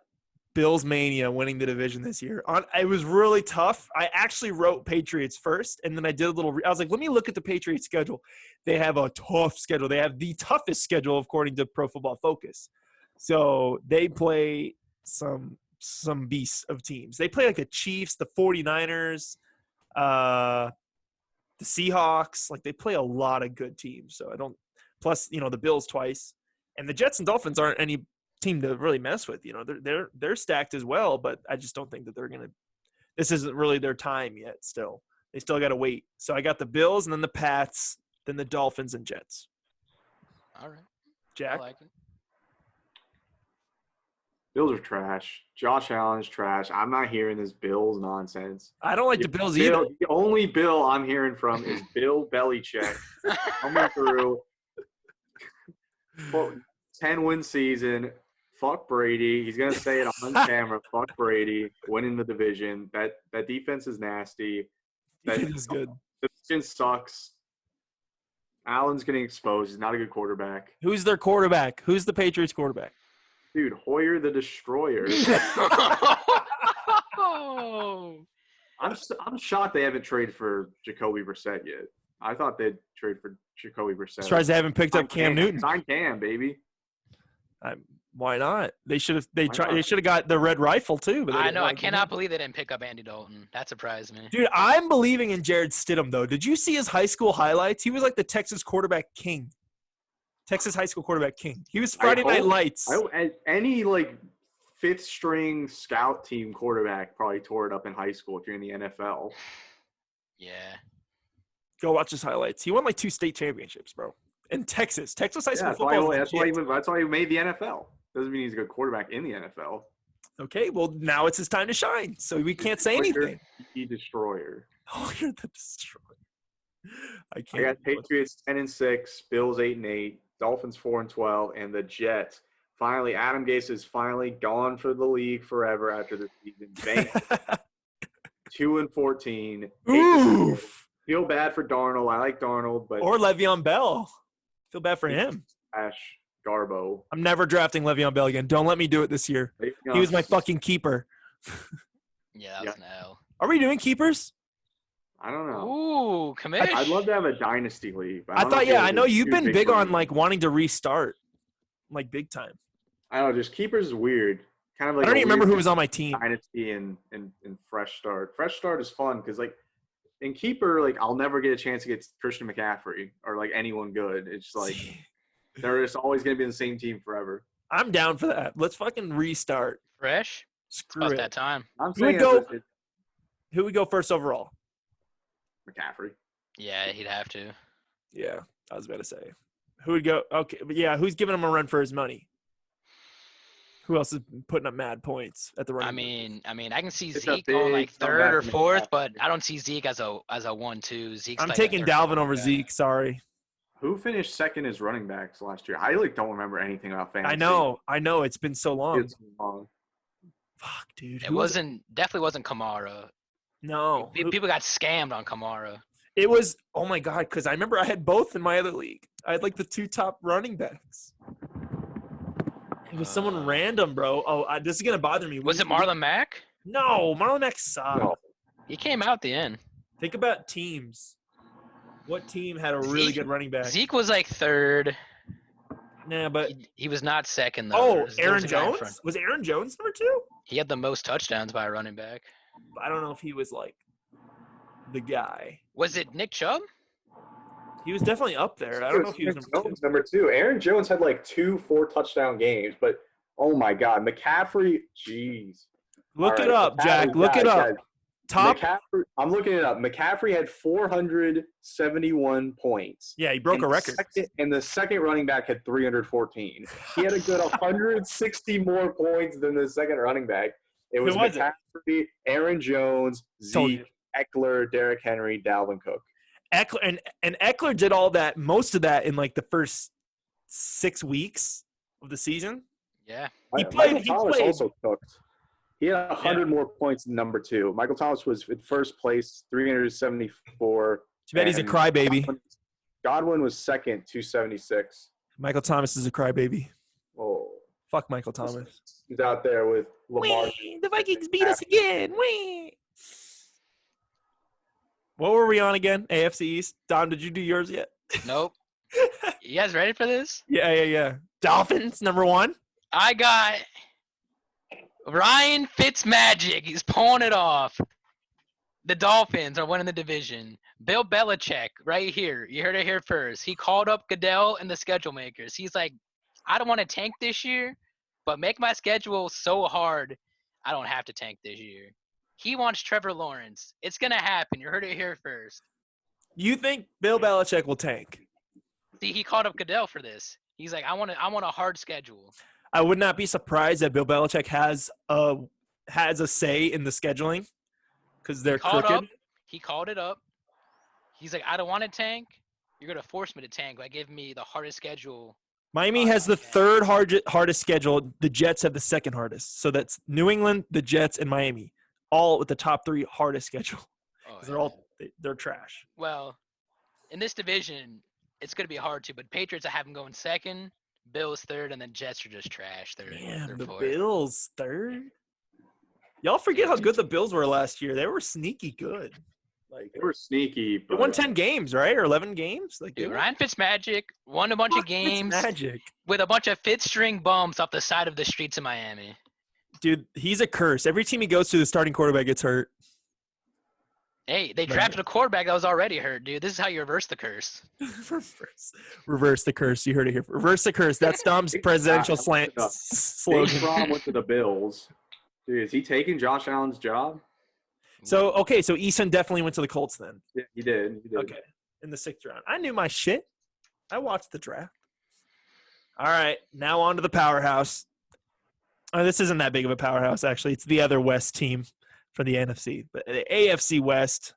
Bills Mania winning the division this year. It was really tough. I actually wrote Patriots first, and then I did a little – I was like, let me look at the Patriots schedule. They have a tough schedule. They have the toughest schedule according to Pro Football Focus. So they play some beasts of teams. They play like the Chiefs, the 49ers, the Seahawks. Like they play a lot of good teams. So I don't – plus, the Bills twice. And the Jets and Dolphins aren't any – team to really mess with. They're stacked as well, but I just don't think that they're gonna. This isn't really their time yet. Still, they still got to wait. So I got the Bills and then the Pats, then the Dolphins and Jets. All right, Jack. I like it. Bills are trash. Josh Allen's trash. I'm not hearing this Bills nonsense. I don't like the Bills either. The only Bill I'm hearing from is Bill Belichick coming through. 10-win season. Fuck Brady. He's going to say it on camera. Fuck Brady. Winning the division. That defense is nasty. That is good. The defense sucks. Allen's getting exposed. He's not a good quarterback. Who's their quarterback? Who's the Patriots quarterback? Dude, Hoyer the Destroyer. I'm shocked they haven't traded for Jacoby Brissett yet. I thought they'd trade for Jacoby Brissett. Surprised they haven't picked up Cam Newton. Sign Cam, baby. Why not? They should have. They should have got the red rifle too. But I know. I cannot believe they didn't pick up Andy Dalton. That surprised me. Dude, I'm believing in Jared Stidham though. Did you see his high school highlights? He was like the Texas quarterback king. Texas high school quarterback king. He was Friday Night Lights. Any fifth string scout team quarterback probably tore it up in high school if you're in the NFL. Yeah. Go watch his highlights. He won 2 state championships, bro. In Texas high school football. That's why he made the NFL. Doesn't mean he's a good quarterback in the NFL. Okay, well now it's his time to shine. So we can't say anything. He Destroyer. Oh, you're the Destroyer. I got Patriots 10-6, Bills 8-8, Dolphins 4-12, and the Jets. Finally, Adam Gase is finally gone for the league forever after the season. 2-14. Oof. Feel bad for Darnold. I like Darnold, but or Le'Veon Bell. Feel bad for him. Ash Garbo. I'm never drafting Le'Veon Bell again. Don't let me do it this year. He was my fucking keeper. Yeah, that was an L. Are we doing keepers? I don't know. Ooh, commish. I'd love to have a dynasty league. I know you've been big on wanting to restart, big time. I don't know, just keepers is weird. kind of like I don't a even remember weird who was on my team. dynasty and fresh start. Fresh start is fun because like in keeper, like I'll never get a chance to get Christian McCaffrey or like anyone good. It's like they're just always gonna be in the same team forever. I'm down for that. Let's fucking restart. Fresh. It's Screw about it. that time. I'm Who would saying go? it's Who would go first overall? McCaffrey. Yeah, he'd have to. Yeah, I was about to say. Who would go? Okay, but yeah, who's giving him a run for his money? Who else is putting up mad points at the running? I mean, I can see It's a Zeke going like big third comeback or from fourth, McCaffrey. but I don't see Zeke as a 1-2. Zeke's I'm like taking a third Dalvin over guy. Zeke. Sorry. Who finished second as running backs last year? I like don't remember anything about fantasy. I know. It's been so long. It's long. Fuck, dude. It Who was it? definitely wasn't Kamara. No. People got scammed on Kamara. It was. Oh my god! Because I remember I had both in my other league. I had like the 2 top running backs. It was someone random, bro. Oh, this is gonna bother me. Was it Marlon Mack? No, Marlon Mack sucked. No. He came out the end. Think about teams. What team had a really good running back? Zeke was like third. Nah, but He was not second though. oh, There was Aaron a guy in Jones front. was Aaron Jones number 2? He had the most touchdowns by a running back. I don't know if he was like the guy. Was it Nick Chubb? He was definitely up there. I don't know if he was number 2. Jones, number 2. Aaron Jones had like 2 4-touchdown games, but oh my God, McCaffrey, jeez. Look All it right, up, Jack. Look it up. guys. Top. McCaffrey, I'm looking it up. McCaffrey had 471 points. Yeah, he broke a record. And the second running back had 314. He had a good 160 more points than the second running back. It was McCaffrey, Aaron Jones, Zeke, Eckler, Derrick Henry, Dalvin Cook. Eckler and Eckler did all that, most of that in like the first 6 weeks of the season. Yeah. Michael Thomas also cooked. He had 100 more points than number 2. Michael Thomas was in first place, 374. Too bad he's a crybaby. Godwin was second, 276. Michael Thomas is a crybaby. Oh. Fuck Michael Thomas. He's out there with Lamar. Whee! The Vikings beat us again. Whee! What were we on again? AFC East. Dom, did you do yours yet? Nope. You guys ready for this? Yeah. Dolphins, number 1. I got Ryan Fitzmagic. He's pulling it off. The Dolphins are winning the division. Bill Belichick, right here. You heard it here first. He called up Goodell and the schedule makers. He's like, I don't want to tank this year, but make my schedule so hard I don't have to tank this year. He wants Trevor Lawrence. It's going to happen. You heard it here first. You think Bill Belichick will tank? See, he called up Goodell for this. He's like, I want a hard schedule. I would not be surprised that Bill Belichick has a say in the scheduling because they're crooked. He called it up. He's like, I don't want to tank. You're going to force me to tank by giving me the hardest schedule. Miami has the third hardest schedule. The Jets have the second hardest. So that's New England, the Jets, and Miami, all with the top 3 hardest schedule. They're trash. Well, in this division, it's going to be hard too. But Patriots, I have them going second. Bills third, and then Jets are just trash. They're the fourth. Bills third. Y'all forget how good the Bills were last year. They were sneaky good. Like they were sneaky. They won 10 games, right, or 11 games? Like dude, Ryan Fitzmagic won a bunch of games with a bunch of fifth-string bums off the side of the streets of Miami. Dude, he's a curse. Every team he goes to, the starting quarterback gets hurt. Hey, they drafted a quarterback that was already hurt, dude. This is how you reverse the curse. Reverse the curse. You heard it here. Reverse the curse. That's Dom's presidential slogan. Big Ron went to the Bills. Dude, is he taking Josh Allen's job? So Eason definitely went to the Colts then. Yeah, he did. Okay, in the 6th round. I knew my shit. I watched the draft. All right, now on to the powerhouse. Oh, this isn't that big of a powerhouse, actually. It's the other West team for the NFC. But the AFC West,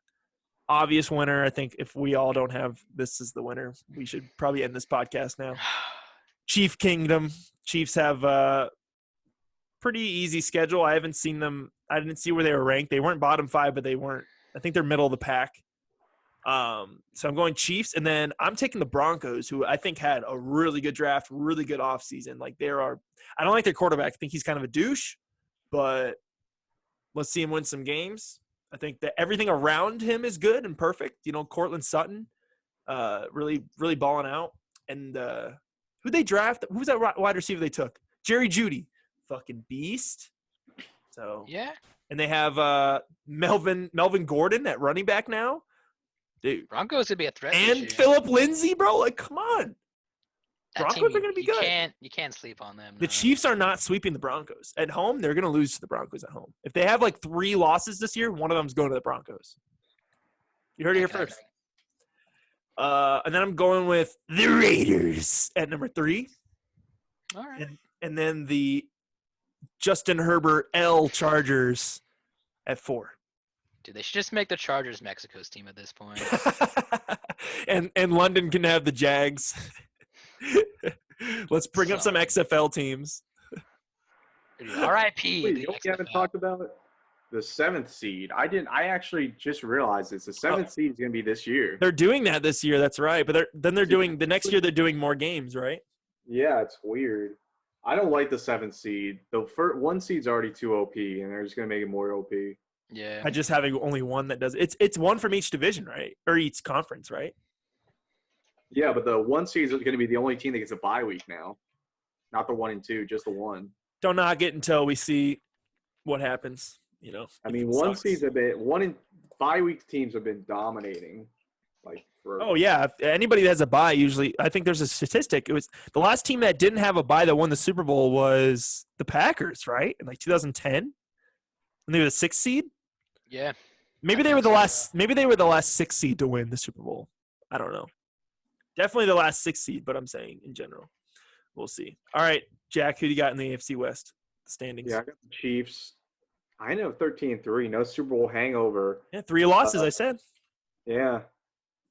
obvious winner. I think if we all don't have this as the winner, we should probably end this podcast now. Chief Kingdom. Chiefs have a pretty easy schedule. I haven't seen them. I didn't see where they were ranked. They weren't bottom 5, but they weren't. I think they're middle of the pack. So I'm going Chiefs, and then I'm taking the Broncos, who I think had a really good draft, really good offseason. Like I don't like their quarterback. I think he's kind of a douche, but let's see him win some games. I think that everything around him is good and perfect. You know, Cortland Sutton, really, really balling out. And who'd they draft? Who's that wide receiver they took? Jerry Jeudy. fucking beast. So Yeah. and they have Melvin Gordon at running back now. Dude. Broncos would be a threat this And year. Philip Lindsay, bro. Like, come on. That Broncos team, are going to be good. You can't sleep on them. The no. Chiefs are not sweeping the Broncos. At home, they're going to lose to the Broncos at home. If they have like 3 losses this year, one of them's going to the Broncos. You heard it here first. And then I'm going with the Raiders at number 3. All right. And then the Justin Herbert L Chargers at 4. Dude, they should just make the Chargers Mexico's team at this point. and London can have the Jags. Let's bring up some XFL teams. R.I.P. Wait, you haven't talked about the 7th seed. I actually just realized this. The 7th seed is going to be this year. They're doing that this year. That's right. But they're doing the next year. They're doing more games, right? Yeah, it's weird. I don't like the 7th seed. The first 1 seed's already too OP, and they're just going to make it more OP. Yeah. I just having only one that does. It's one from each division, right? Or each conference, right? Yeah, but the 1 seed is going to be the only team that gets a bye week now. Not the 1 and 2, just the 1. Don't knock it until we see what happens. You know. I mean, 1 seeds have been 1 and bye week teams have been dominating. Like for Oh yeah, if anybody that has a bye usually. I think there's a statistic. It was the last team that didn't have a bye that won the Super Bowl was the Packers, right? In like 2010, when they were the 6th seed. Yeah. Maybe they were the last. Maybe they were the last 6th seed to win the Super Bowl. I don't know. Definitely the last 6th seed, but I'm saying in general, we'll see. All right, Jack, who do you got in the AFC West? The standings. Yeah, I got the Chiefs. I know 13-3, no Super Bowl hangover. Yeah, 3 losses. I said. Yeah.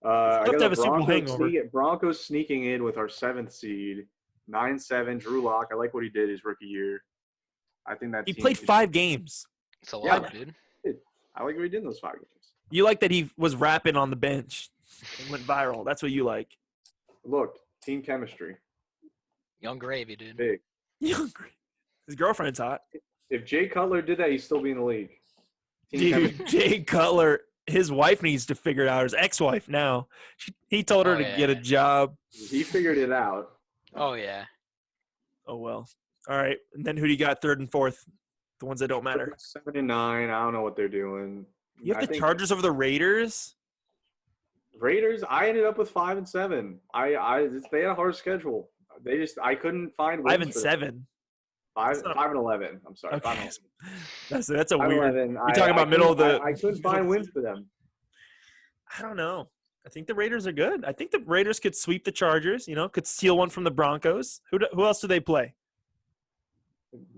Tough I to got have the a Super Bowl Broncos, hangover. Broncos sneaking in with our 7th seed, 9-7. Drew Lock. I like what he did his rookie year. I think that He team played could- 5 games. It's a lot, Yeah. dude. I like what he did in those 5 games. You like that he was rapping on the bench and went viral. That's what you like. Look, team chemistry, Young gravy, dude. big. His girlfriend's hot. If Jay Cutler did that, he'd still be in the league. Team chemistry. Dude, Jay Cutler, his wife needs to figure it out. His ex-wife now. He told her Oh, to get a yeah. job. He figured it out. Oh yeah. Oh, well. All right. And then who do you got 3rd and 4th? The ones that don't matter. 7-9. I don't know what they're doing. You have I the think Chargers over the Raiders? Raiders. I ended up with 5-7. They had a hard schedule. I couldn't find wins 5 and for them. 7. 5-11. I'm sorry. Okay. 5-11. That's a weird. 5-11. You're talking about middle of the. I couldn't find wins for them. I don't know. I think the Raiders are good. I think the Raiders could sweep the Chargers. You know, could steal one from the Broncos. Who else do they play?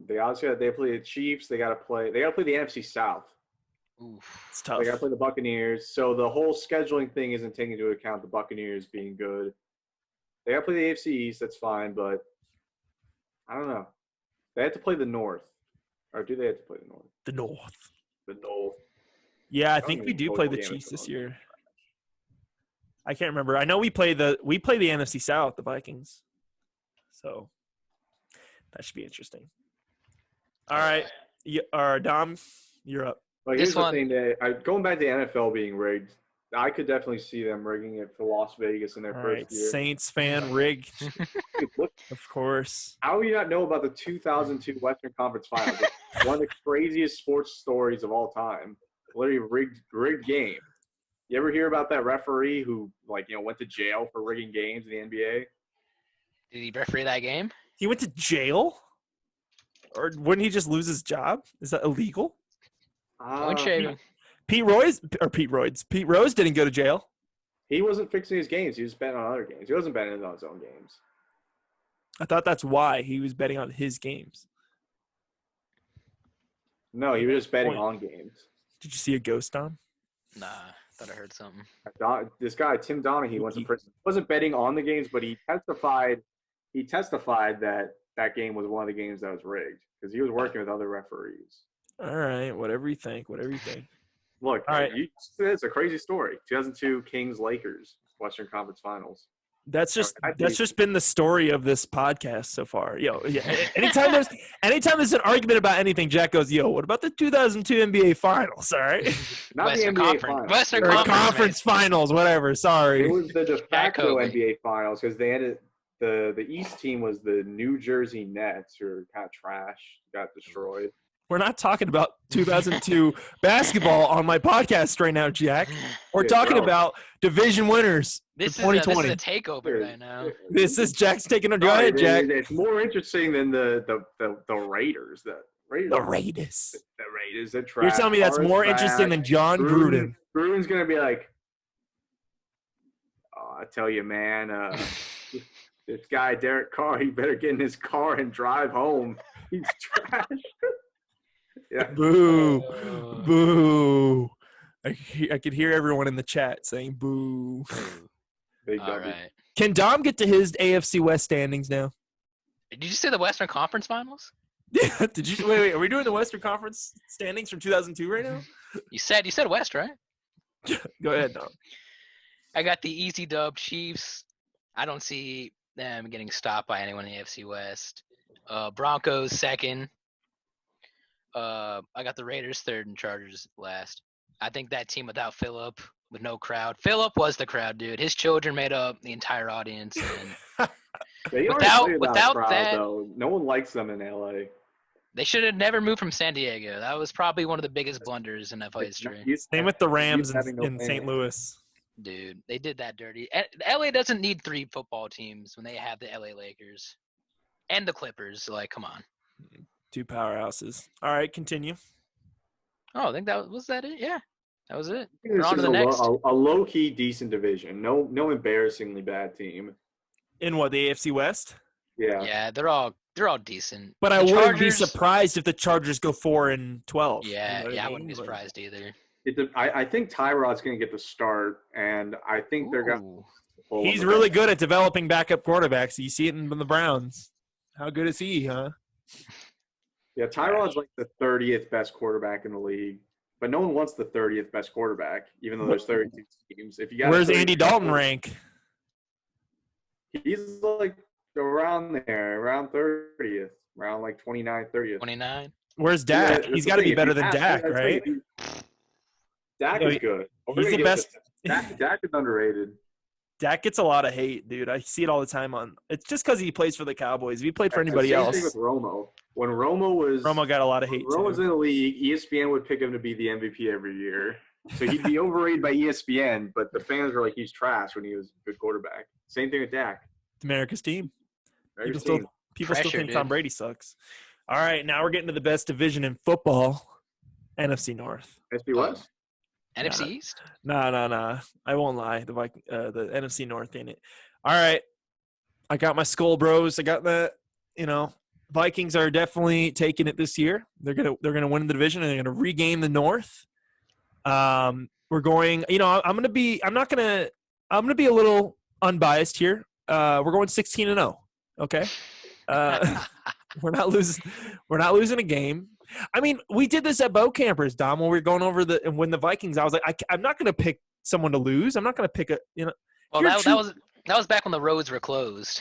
They play the Chiefs. They got to play the NFC South. Oof. It's tough. They got to play the Buccaneers. So the whole scheduling thing isn't taking into account the Buccaneers being good. They got to play the AFC East. That's fine, but I don't know. They have to play the North, or do they have to play the North? The North. The North. Yeah, I don't think we even do know play what the game Chiefs it's this on. year. I can't remember. I know we play the NFC South, the Vikings. So that should be interesting. All right, Dom, you're up. Like This here's the one- thing that going back to the NFL being rigged, I could definitely see them rigging it for Las Vegas in their All first right, year. Saints fan rigged, Dude, look, of course. how do you not know about the 2002 Western Conference Finals? It's one of the craziest sports stories of all time. Literally rigged game. You ever hear about that referee who went to jail for rigging games in the NBA? Did he referee that game? He went to jail, or wouldn't he just lose his job? Is that illegal? Point shaving. Pete Rose didn't go to jail. He wasn't fixing his games. He was betting on other games. He wasn't betting on his own games. I thought that's why he was betting on his games. No, he was just betting Point. on games. Did you see a ghost on? Nah, thought I heard something. This guy, Tim Donaghy, went to prison. He wasn't betting on the games, but he testified that that game was one of the games that was rigged because he was working with other referees. All right, whatever you think. Look, All right. It's a crazy story. 2002 Kings-Lakers Western Conference Finals. That's just been the story of this podcast so far. Anytime there's an argument about anything, Jack goes, what about the 2002 NBA Finals? All right, Not Western the NBA Conference. Finals. Western or Conference. Finals, whatever. It Sorry. was the de facto Kobe. NBA Finals because they the East team was the New Jersey Nets, who are kind of trash, got destroyed. We're not talking about 2002 basketball on my podcast right now, Jack. We're Yeah, talking bro. about division winners This for is 2020. a takeover right now. This is Jack's taking it. Go Sorry, ahead, Jack. It's more interesting than the Raiders. The Raiders. The Raiders. The Raiders. The trash. You're telling me that's Are more trash. interesting than John Gruden? Gruden's gonna be like, oh, I tell you, man, this guy Derek Carr, he better get in his car and drive home. He's trash. Yeah. Boo. Boo. I could hear everyone in the chat saying boo. Big All W. right. Can Dom get to his AFC West standings now? Did you say the Western Conference Finals? Yeah. Did you wait? Are we doing the Western Conference standings from 2002 right now? You said West, right? Go ahead, Dom. I got the easy dub Chiefs. I don't see them getting stopped by anyone in the AFC West. Broncos second. I got the Raiders third and Chargers last. I think that team without Phillip, with no crowd. Phillip was the crowd, dude. His children made up the entire audience. And without crowd, that, though. No one likes them in LA. they should have never moved from San Diego. That was probably one of the biggest blunders in NFL history. Same with the Rams having no in St. fans. Louis. Dude, they did that dirty. LA doesn't need 3 football teams when they have the LA Lakers and the Clippers. Like, come on. 2 powerhouses. All right, continue. Oh, I think that was that it. Yeah, that was it. This We're on to is the next. a low-key decent division. No embarrassingly bad team. In what, the AFC West? Yeah. Yeah, they're all decent. But The I wouldn't be Chargers- surprised if the Chargers go 4-12. Yeah, You know what I mean? wouldn't be But surprised either. I think Tyrod's going to get the start, and I think they're going Ooh. to He's really good at developing backup quarterbacks. You see it in the Browns. How good is he, huh? Yeah, Tyrod's like the 30th best quarterback in the league, but no one wants the 30th best quarterback, even though there's 32 teams. If you got Where's Andy Dalton rank? He's like around there, around 30th, around like 29th, 30th. 29. Where's Dak? Yeah, He's that's got to the be thing. better If you than ask Dak, him, right? Dak No, is good. He's the best. Dak is underrated. Dak gets a lot of hate, dude. I see it all the time on. It's just because he plays for the Cowboys. If he played for anybody Same else, thing with Romo. When Romo got a lot of hate Romo was too. in the league, ESPN would pick him to be the MVP every year. So he'd be overrated by ESPN, but the fans were like, he's trash when he was a good quarterback. Same thing with Dak. America's team. Very People team. still Pressure, think dude. Tom Brady sucks. All right, now we're getting to the best division in football, NFC North. SB West? NFC Nah. East. Nah. I won't lie. The NFC North in it. All right, I got my skull bros. I got the Vikings are definitely taking it this year. They're gonna win the division and they're gonna regain the North. We're going. I'm gonna be a little unbiased here. We're going 16-0. Okay. We're not losing a game. I mean, we did this at Bow Campers, Dom, when we were going over and when the Vikings. I was like, I'm not going to pick someone to lose. I'm not going to pick Well, that was back when the roads were closed.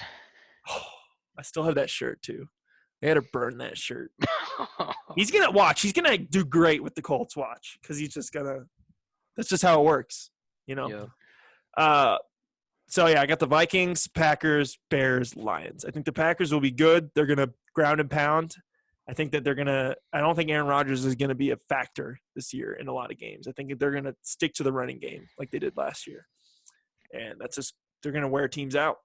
I still have that shirt too. They had to burn that shirt. He's gonna watch. He's gonna do great with the Colts. Watch, because he's just gonna. That's just how it works, Yeah. So yeah, I got the Vikings, Packers, Bears, Lions. I think the Packers will be good. They're gonna ground and pound. I think that I don't think Aaron Rodgers is gonna be a factor this year in a lot of games. I think they're gonna stick to the running game like they did last year, and they're gonna wear teams out.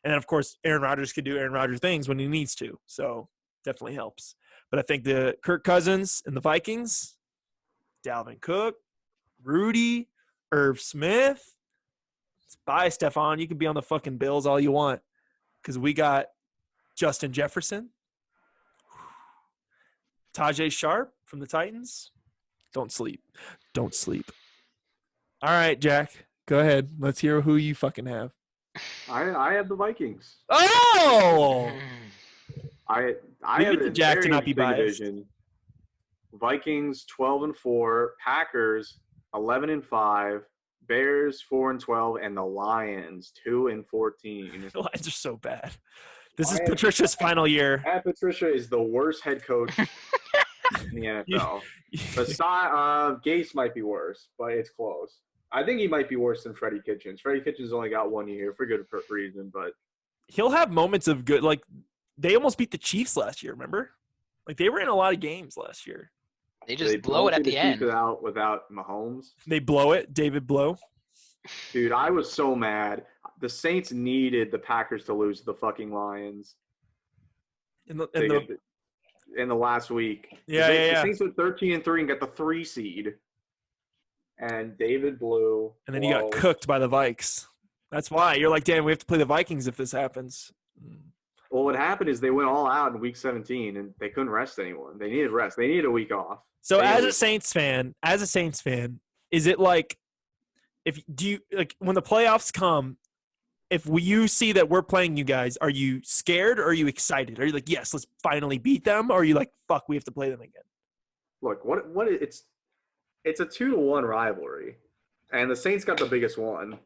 And then of course, Aaron Rodgers could do Aaron Rodgers things when he needs to. So definitely helps. But I think the Kirk Cousins and the Vikings, Dalvin Cook, Rudy, Irv Smith. Bye, Stephon. You can be on the fucking Bills all you want because we got Justin Jefferson, Tajay Sharp from the Titans. Don't sleep. All right, Jack. Go ahead. Let's hear who you fucking have. I have the Vikings. Oh! I Leave have it to a Jack to very not be interesting biased. division. Vikings 12-4, Packers 11-5, Bears 4-12, and the Lions 2-14. The Lions are so bad. This is Patricia's final year. Matt Patricia is the worst head coach in the NFL. Besides, Gase might be worse, but it's close. I think he might be worse than Freddie Kitchens. Freddie Kitchens only got 1 year for good reason, but he'll have moments of good. Like they almost beat the Chiefs last year. Remember? Like they were in a lot of games last year. They just blow it at the end. Without Mahomes. They blow it. David Blow. Dude, I was so mad. The Saints needed the Packers to lose to the fucking Lions In the last week. Yeah. The Saints went 13-3 and got the 3 seed. And David Blue. And then you got cooked by the Vikes. That's why. You're like, damn, we have to play the Vikings if this happens. Well, what happened is they went all out in week 17 and they couldn't rest anyone. They needed rest. They needed a week off. So as a Saints fan, is it like when the playoffs come, if you see that we're playing you guys, are you scared or are you excited? Are you like, yes, let's finally beat them? Or are you like, fuck, we have to play them again? Look, it's a 2-1 rivalry. And the Saints got the biggest one.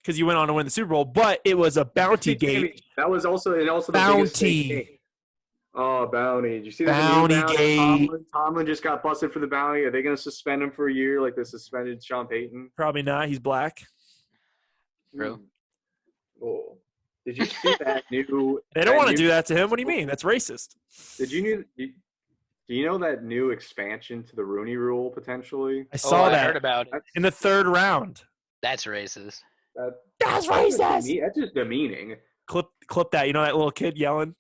Because you went on to win the Super Bowl, but it was a bounty game. That was also the bounty. Biggest game. Oh, bounty! Did you see bounty that? Gate. Tomlin just got busted for the bounty. Are they going to suspend him for a year like they suspended Sean Payton? Probably not. He's black. True. Oh. Did you see that new? They don't want to do that to him. What do you mean? That's racist. Do you know that new expansion to the Rooney Rule potentially? I saw that. I heard about it. In the 3rd round. That's racist. That's racist. That's just demeaning. Clip that. You know that little kid yelling?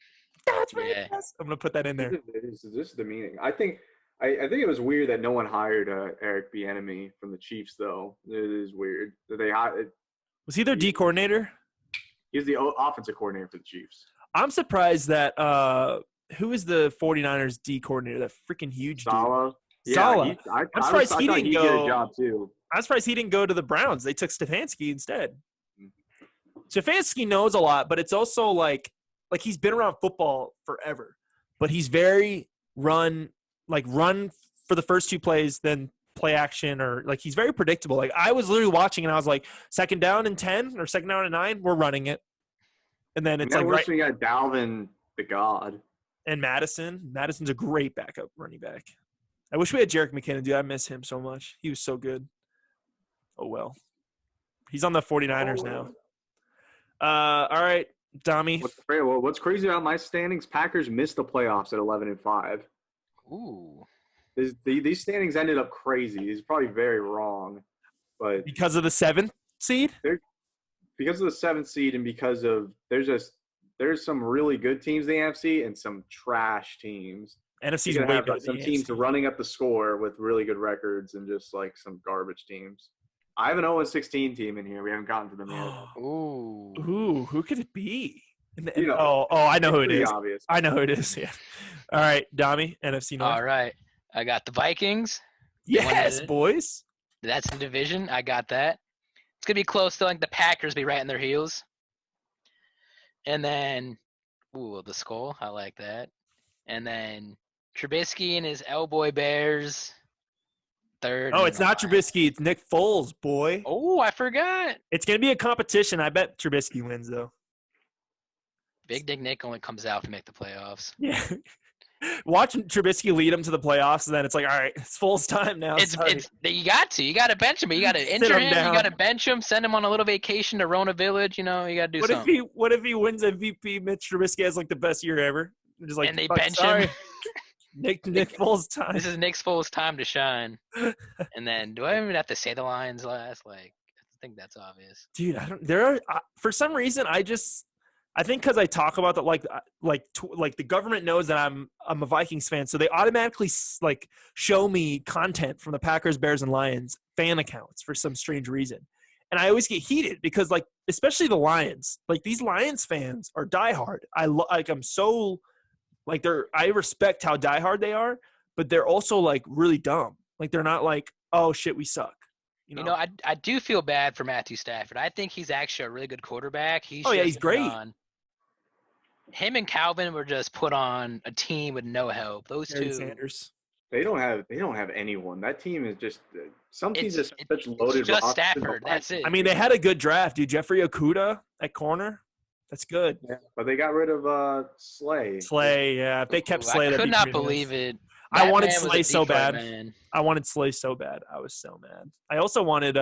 That's racist. Yeah. I'm gonna put that in there. This is demeaning. I think it was weird that no one hired Eric Bieniemy from the Chiefs, though. It is weird that they hired. Was he their D coordinator? He was the offensive coordinator for the Chiefs. I'm surprised that who is the 49ers D coordinator? That freaking huge Saleh. dude. Saleh. I'm surprised he didn't go. Get a job too. I'm surprised he didn't go to the Browns. They took Stefanski instead. Stefanski knows a lot, but it's also like he's been around football forever. But he's very run for the first 2 plays, then play action, or like he's very predictable. Like I was literally watching and I was like, 2nd down and 10 or 2nd down and 9, we're running it. And then it's like you got Dalvin the God. And Madison. Madison's a great backup running back. I wish we had Jerick McKinnon, dude. I miss him so much. He was so good. Oh, well. He's on the 49ers now. All right, Dami. What's crazy about my standings, Packers missed the playoffs at 11-5. Ooh. These standings ended up crazy. It's probably very wrong. But because of the 7th seed? Because of the 7th seed and because of there's some really good teams in the NFC and some trash teams. NFC's way better. Some teams running up the score with really good records and just like some garbage teams. I have an 0-16 team in here. We haven't gotten to them yet. Ooh, who could it be? I know who it is. Obvious. I know who it is. Yeah. All right, Dami, NFC North. All right, I got the Vikings. Yes, boys. That's the division. I got that. It's gonna be close to like the Packers be right in their heels. And then, the skull. I like that. And then Trubisky and his Elboy Bears. 3rd. Oh, it's not Trubisky. It's Nick Foles, boy. Oh, I forgot. It's going to be a competition. I bet Trubisky wins, though. Big Dick Nick only comes out to make the playoffs. Yeah. Watch Trubisky lead him to the playoffs, and then it's like, all right, it's Foles' time now. You got to bench him. You got to injure him. You got to bench him. Send him on a little vacation to Rona Village. You know, you got to do something. What if he wins MVP? Mitch Trubisky has like the best year ever. Just like, and they bench him. Nick Foles' time. This is Nick Foles' time to shine. And then, do I even have to say the Lions last? Like, I think that's obvious. Dude, for some reason, I think because I talk about that, like the government knows that I'm a Vikings fan, so they automatically like show me content from the Packers, Bears, and Lions fan accounts for some strange reason, and I always get heated because like especially the Lions, like these Lions fans are diehard. I respect how diehard they are, but they're also like really dumb. Like they're not like, oh shit, we suck. You know, I do feel bad for Matthew Stafford. I think he's actually a really good quarterback. He's great. Him and Calvin were just put on a team with no help. Those Barry two. Sanders. They don't have anyone. That team is just some teams are such loaded. It's just Stafford. That's it. I mean, they had a good draft, dude. Jeffrey Okudah at corner. That's good. Yeah, but they got rid of Slay. Slay, yeah. If they kept Slay, I could not believe it. I wanted Slay so bad. I wanted Slay so bad. I was so mad. I also wanted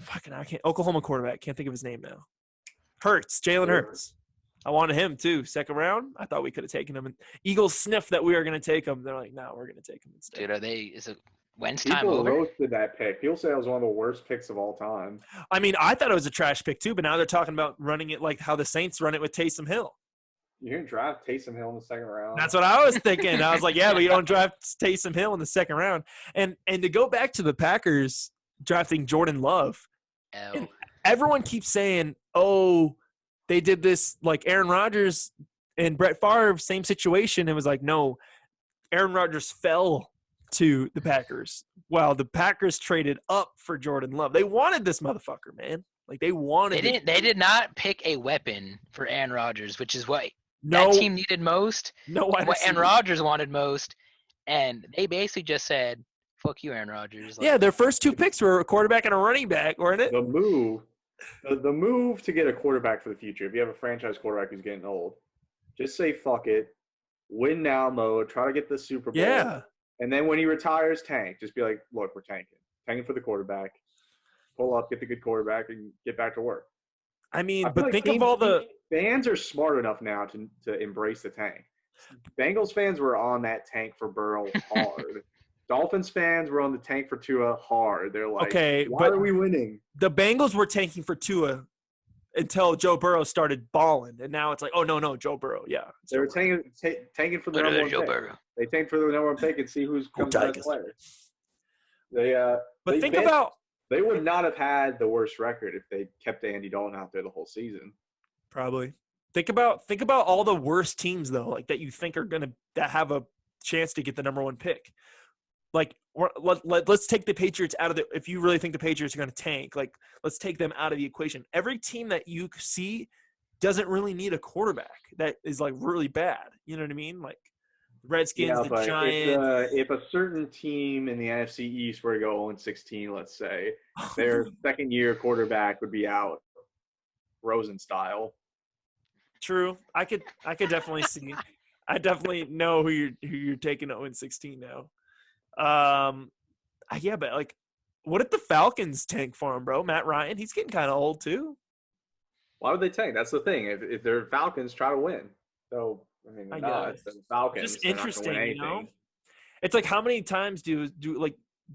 fucking I can't. Oklahoma quarterback. Can't think of his name now. Hurts. Jalen Hurts. I wanted him too. Second round. I thought we could have taken him. And Eagles sniffed that we were going to take him. They're like, no, we're going to take him instead. Dude, is it Wentz time People over? roasted that pick. People say it was one of the worst picks of all time. I mean, I thought it was a trash pick too, but now they're talking about running it like how the Saints run it with Taysom Hill. You didn't draft Taysom Hill in the second round. That's what I was thinking. I was like, yeah, but you don't draft Taysom Hill in the second round. And to go back to the Packers drafting Jordan Love, Oh. everyone keeps saying, oh, they did this like Aaron Rodgers and Brett Favre, same situation. It was like, no, Aaron Rodgers fell to the Packers. Well, the Packers traded up for Jordan Love. They wanted this motherfucker, man. Like they wanted. They did not pick a weapon for Aaron Rodgers, which is what No that team needed most. No, and what Aaron Rodgers wanted most, and they basically just said, "Fuck you, Aaron Rodgers." Like, yeah, their first two picks were a quarterback and a running back, weren't it? The move to get a quarterback for the future, if you have a franchise quarterback who's getting old, just say fuck it, win now mode, try to get the Super Bowl. Yeah. And then when he retires, tank. Just be like, look, we're tanking for the quarterback. Pull up, get the good quarterback, and get back to work. I mean, feel but like think of all the fans are smart enough now to embrace the tank. Bengals fans were on that tank for Burrow hard. Dolphins fans were on the tank for Tua hard. They're like, okay, why but are we winning? the Bengals were tanking for Tua until Joe Burrow started balling, and now it's like, oh no, Joe Burrow, yeah. They were tanking for the number one pick. Burrow. They tanked for the number one pick and see who's comes the best player. They would not have had the worst record if they kept Andy Dalton out there the whole season. Probably. Think about all the worst teams though, like that you think are gonna that have a chance to get the number one pick. Like let's take the Patriots out of the. If you really think the Patriots are going to tank, like let's take them out of the equation. Every team that you see doesn't really need a quarterback that is like really bad. You know what I mean? Like Redskins, the Giants. If a certain team in the NFC East were to go 0-16, let's say, their second-year quarterback would be out, Rosen style. True, I could definitely see. I definitely know who you're taking 0-16 now. Yeah, but like, what if the Falcons tank for him, bro? Matt Ryan, he's getting kind of old too. Why would they tank? That's the thing. If they're Falcons, try to win. So I mean, it's the Falcons. Just interesting, you know. It's like how many times do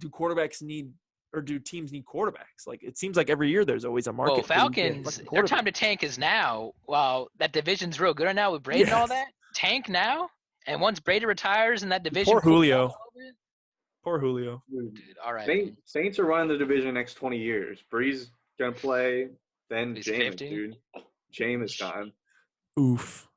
quarterbacks need or do teams need quarterbacks? Like it seems like every year there's always a market. Well, Falcons, their time to tank is now. Wow, that division's real good right now with Brady and all that. Tank now, and once Brady retires in that division, poor Julio. Poor Julio. Dude, all right. Saints are running the division the next 20 years. Breeze gonna play, then He's Jameis, 50. dude. Jameis time. Oof.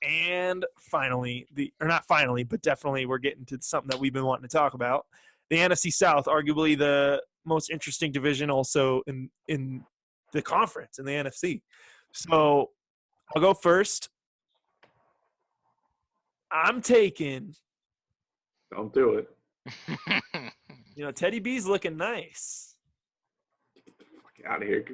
And finally, not finally, but definitely we're getting to something that we've been wanting to talk about. The NFC South, arguably the most interesting division also in the conference, in the NFC. So I'll go first. I'm taking – don't do it. Teddy B's looking nice. Get out of here.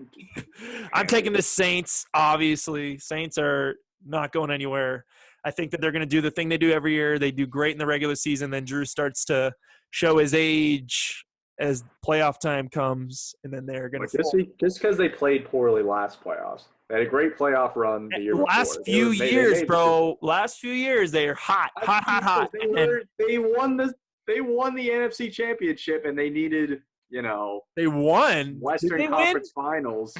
I'm taking the Saints, obviously. Saints are not going anywhere. I think that they're going to do the thing they do every year. They do great in the regular season. Then Drew starts to show his age as playoff time comes, and then they're going to – just because they played poorly last playoffs. They had a great playoff run the year before. Last few years, they are hot. They won the NFC Championship, and they needed, they won Western Conference Finals.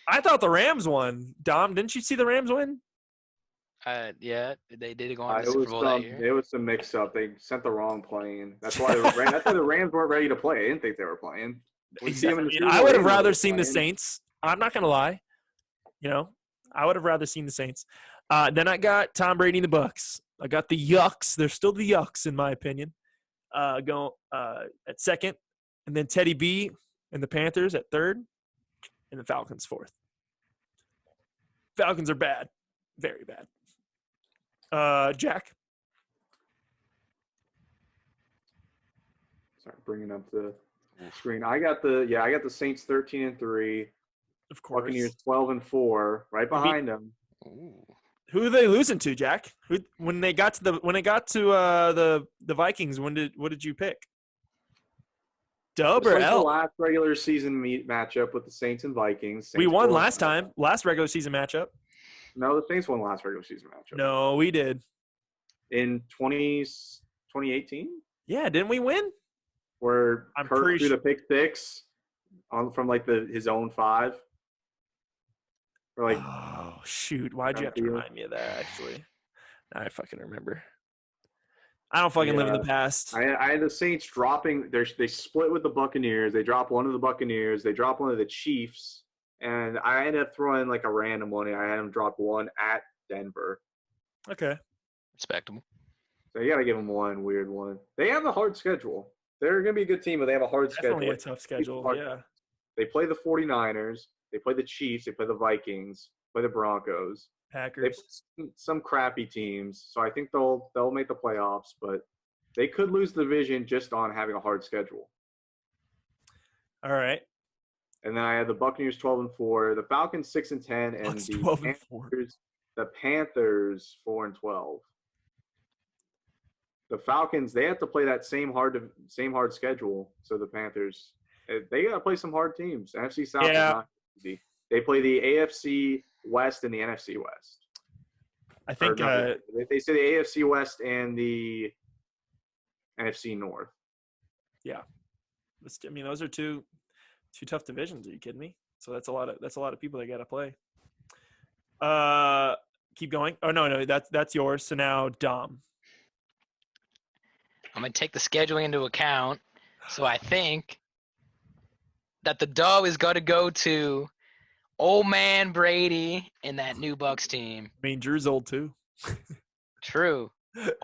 I thought the Rams won. Dom, didn't you see the Rams win? Yeah, they did go on to the Super Bowl that year. It was some mix-up. They sent the wrong plane. That's why the Rams weren't ready to play. I didn't think they were playing. I would have rather seen the Saints. I'm not going to lie. I would have rather seen the Saints. Then I got Tom Brady and the Bucks. I got the Yucks. They're still the Yucks, in my opinion. Go at second. And then Teddy B and the Panthers at third. And the Falcons fourth. Falcons are bad. Very bad. Jack? Sorry, bringing up the screen. I got the Saints 13-3. Of course. Buccaneers 12-4, right behind them. Who are they losing to, Jack? When they got to the Vikings, what did you pick? Dub Just or like the L? last regular season matchup with the Saints and Vikings. We Saints won 4-0. last time. Last regular season matchup. No, the Saints won last regular season matchup. No, we did. In 2018, Yeah, didn't we win? where I'm Kirk pretty threw sure. the pick six from like his own 5. Or like Oh, shoot. Why'd you have to remind me of that, actually? Now I fucking remember. I don't fucking live in the past. I had the Saints dropping. They split with the Buccaneers. They dropped one of the Buccaneers. They dropped one of the Chiefs. And I ended up throwing like a random one. I had them drop one at Denver. Okay. Respectable. So you got to give them one weird one. They have a hard schedule. They're going to be a good team, but they have a hard Definitely schedule. a tough schedule, yeah. They play the 49ers. They play the Chiefs. They play the Vikings. Play the Broncos. They Packers. play some crappy teams. So I think they'll make the playoffs, but they could lose the division just on having a hard schedule. All right. And then I had the Buccaneers 12-4, the Falcons 6-10, and Bucks 12-4. The Panthers 4-12. The Falcons, they have to play that same hard schedule. So the Panthers, they got to play some hard teams. NFC South is not easy. They play the AFC West and the NFC West. I think they say the AFC West and the NFC North. Yeah. I mean, those are two tough divisions. Are you kidding me? So that's a lot of people that got to play. Keep going. Oh no, that's yours. So now Dom. I'm gonna take the scheduling into account. So I think that the dub is gonna go to old man Brady and that new Bucks team. I mean, Drew's old too. True. The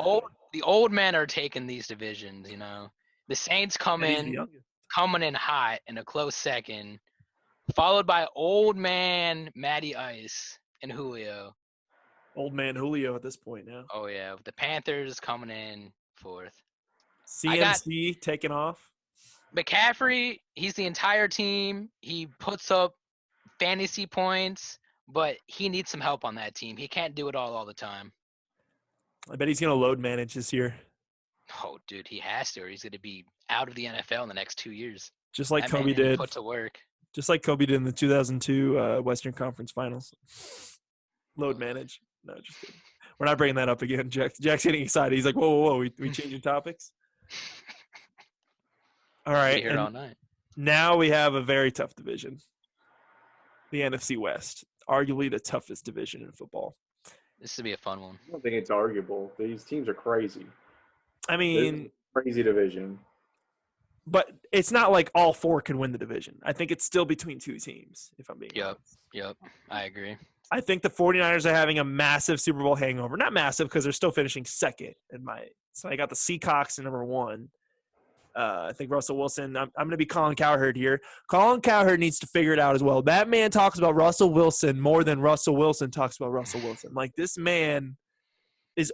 old men are taking these divisions, you know. The Saints coming in hot in a close second, followed by old man Matty Ice and Julio. Old man Julio at this point now. Oh yeah, the Panthers coming in 4th. CMC taking off. McCaffrey, he's the entire team. He puts up fantasy points, but he needs some help on that team. He can't do it all the time. I bet he's going to load manage this year. Oh, dude, he has to, or he's going to be out of the NFL in the next 2 years. Just like Kobe did. Put to work. Just like Kobe did in the 2002 Western Conference Finals. Load manage. No, just kidding. We're not bringing that up again. Jack's getting excited. He's like, whoa. We changing topics? All right. Be here all night. Now we have a very tough division. The NFC West. Arguably the toughest division in football. This would be a fun one. I don't think it's arguable. These teams are crazy. I mean, crazy division. But it's not like all 4 can win the division. I think it's still between 2 teams, if I'm being honest. Yep. I agree. I think the 49ers are having a massive Super Bowl hangover. Not massive because they're still finishing second. So I got the Seahawks in number 1. I think Russell Wilson. I'm going to be Colin Cowherd here. Colin Cowherd needs to figure it out as well. That man talks about Russell Wilson more than Russell Wilson talks about Russell Wilson. Like, this man is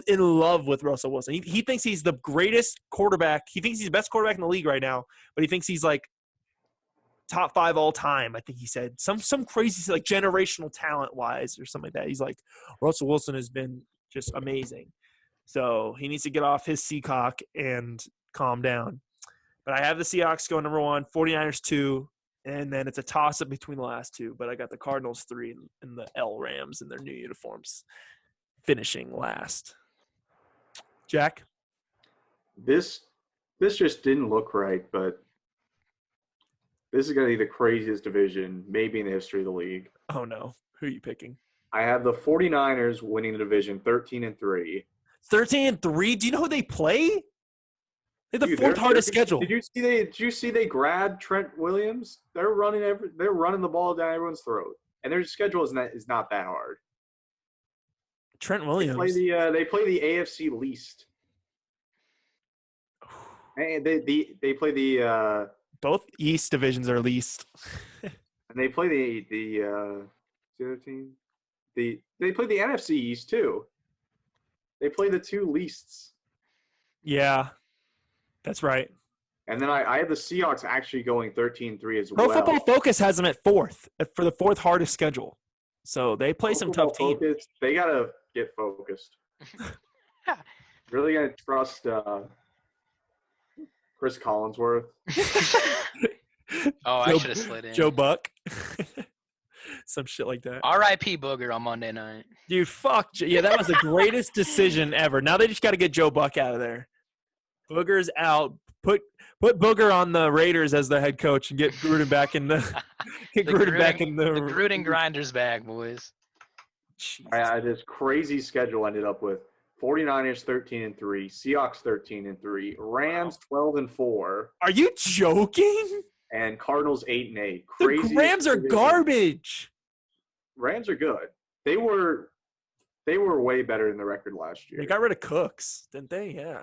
in love with Russell Wilson. He thinks he's the greatest quarterback. He thinks he's the best quarterback in the league right now, but he thinks he's like top 5 all time. I think he said some crazy, like, generational talent wise or something like that. He's like, Russell Wilson has been just amazing. So he needs to get off his Seacock and calm down. But I have the Seahawks going number 1, 49ers 2, and then it's a toss-up between the last 2. But I got the Cardinals 3 and the L Rams in their new uniforms finishing last. Jack? This just didn't look right, but this is going to be the craziest division maybe in the history of the league. Oh, no. Who are you picking? I have the 49ers winning the division 13-3. 13-3? Do you know who they play? They have the 4th hardest schedule. Did you see they grabbed Trent Williams? They're running the ball down everyone's throat, and their schedule is not that hard. Trent Williams. They play the AFC least. And they play the both East divisions are least. And they play the other team. They play the NFC East too. They play the 2 leasts. Yeah. That's right. And then I have the Seahawks actually going 13-3 as well. Pro Football Focus has them at 4th for the 4th hardest schedule. So they play some tough teams. They got to get focused. Really going to trust Chris Collinsworth. Oh, I should have slid in. Joe Buck. Some shit like that. R.I.P. Booger on Monday night. Dude, fuck. Yeah, that was the greatest decision ever. Now they just got to get Joe Buck out of there. Booger's out. Put Booger on the Raiders as the head coach and get Gruden back in the The Gruden grinders back, boys. This crazy schedule ended up with 49ers 13-3, Seahawks 13-3, Rams 12-4. Are you joking? And Cardinals 8-8. The Rams are garbage. Rams are good. They were way better than the record last year. They got rid of Cooks, didn't they? Yeah.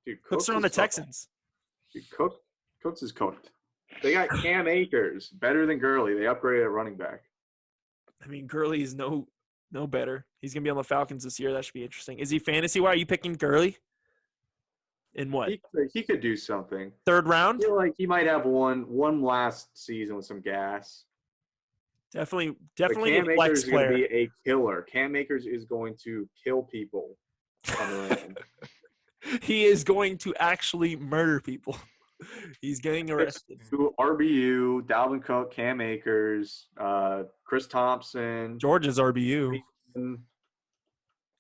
Dude, Cooks are on the Texans. Dude, Cooks is cooked. They got Cam Akers, better than Gurley. They upgraded at running back. I mean, Gurley's no better. He's gonna be on the Falcons this year. That should be interesting. Is he fantasy? Why are you picking Gurley? In what? He could do something. Third round? I feel like he might have one last season with some gas. Definitely Cam a flex Akers is player. going to be a killer. Cam Akers is going to kill people on the Rams. He is going to actually murder people. He's getting arrested. RBU, Dalvin Cook, Cam Akers, Chris Thompson. Georgia's RBU.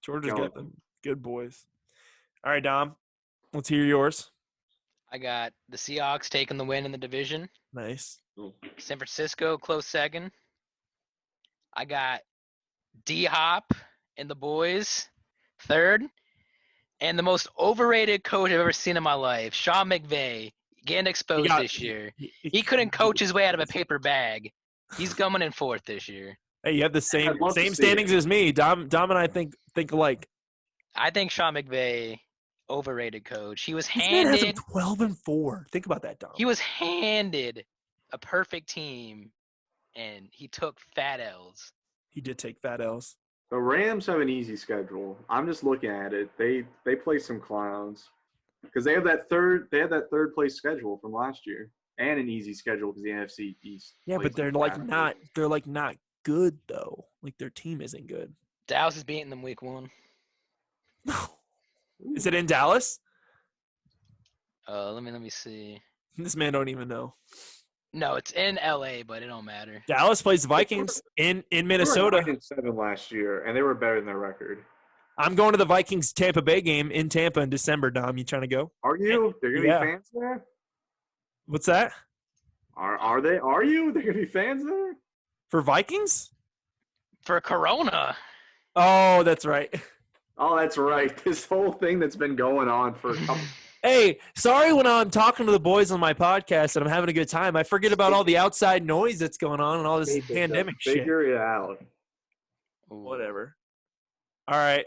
Georgia's got them good boys. All right, Dom. Let's hear yours. I got the Seahawks taking the win in the division. Nice. San Francisco close second. I got D-Hop and the boys third. And the most overrated coach I've ever seen in my life, Sean McVay, getting exposed this year. He couldn't coach his way out of a paper bag. He's coming in fourth this year. Hey, you have the same standings as me. Dom and I think alike. I think Sean McVay, overrated coach. He was This man has handed him 12-4. Think about that, Dom. He was handed a perfect team, and he took fat L's. He did take fat L's. The Rams have an easy schedule. I'm just looking at it. They play some clowns because they have that third place schedule from last year and an easy schedule because the NFC East. Yeah, but they're not good though. Like their team isn't good. Dallas is beating them week 1. Is it in Dallas? Let me see. This man don't even know. No, it's in LA, but it don't matter. Dallas plays the Vikings in Minnesota. They were 9-7 last year, and they were better than their record. I'm going to the Vikings Tampa Bay game in Tampa in December, Dom. You trying to go? Are you? They're going to be fans there? What's that? Are they? Are you? They're going to be fans there? For Vikings? For Corona. Oh, that's right. Oh, that's right. This whole thing that's been going on for a couple. Hey, sorry when I'm talking to the boys on my podcast and I'm having a good time. I forget about all the outside noise that's going on and all this pandemic shit. Figure it out. Whatever. All right.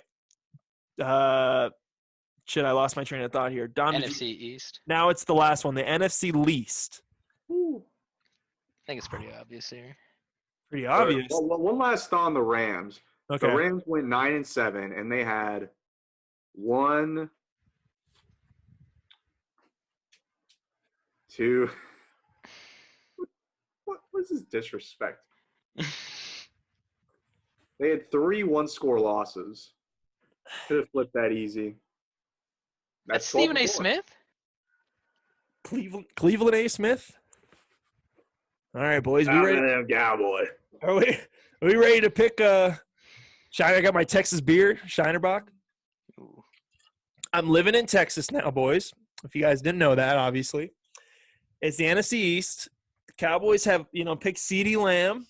Shit, I lost my train of thought here. Dom, NFC East. Now it's the last one, the NFC least. Ooh. I think it's pretty obvious here. Pretty obvious. Well, one last thought on the Rams. Okay. The Rams went 9-7, and they had one, two. What is this disrespect? They had 3 one-score losses. Could have flipped that easy. That's Stephen A. Smith? Cleveland A. Smith? All right, boys. We ready? Cowboy. Are we ready to pick Shiner? I got my Texas beer, Shinerbach. I'm living in Texas now, boys. If you guys didn't know that, obviously. It's the NFC East. The Cowboys have, picked CeeDee Lamb.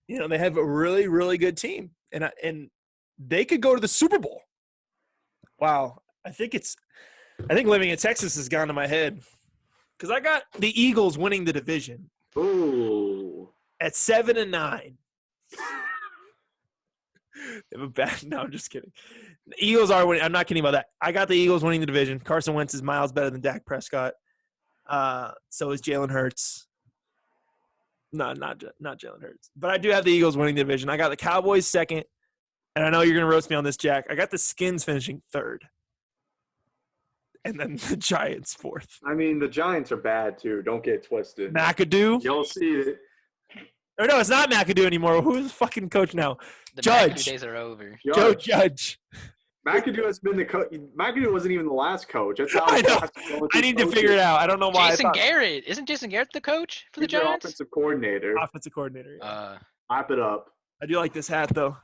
They have a really, really good team. And they could go to the Super Bowl. Wow. I think living in Texas has gone to my head. Because I got the Eagles winning the division. Ooh. At 7-9. They have a bad. No, I'm just kidding. The Eagles are winning. I'm not kidding about that. I got the Eagles winning the division. Carson Wentz is miles better than Dak Prescott. So is Jalen Hurts. No, not Jalen Hurts. But I do have the Eagles winning the division. I got the Cowboys second. And I know you're going to roast me on this, Jack. I got the Skins finishing third. And then the Giants fourth. I mean, the Giants are bad, too. Don't get twisted. McAdoo. You'll see it. Or no, it's not McAdoo anymore. Who's the fucking coach now? The Judge. McAdoo days are over. Joe Judge. McAdoo has been the coach. McAdoo wasn't even the last coach. That's how I know. fast he's going I through need to coaches. figure it out. I don't know why. Jason Garrett. Isn't Jason Garrett the coach for the He's their Giants? offensive coordinator. Offensive coordinator. Yeah. Wrap it up. I do like this hat, though.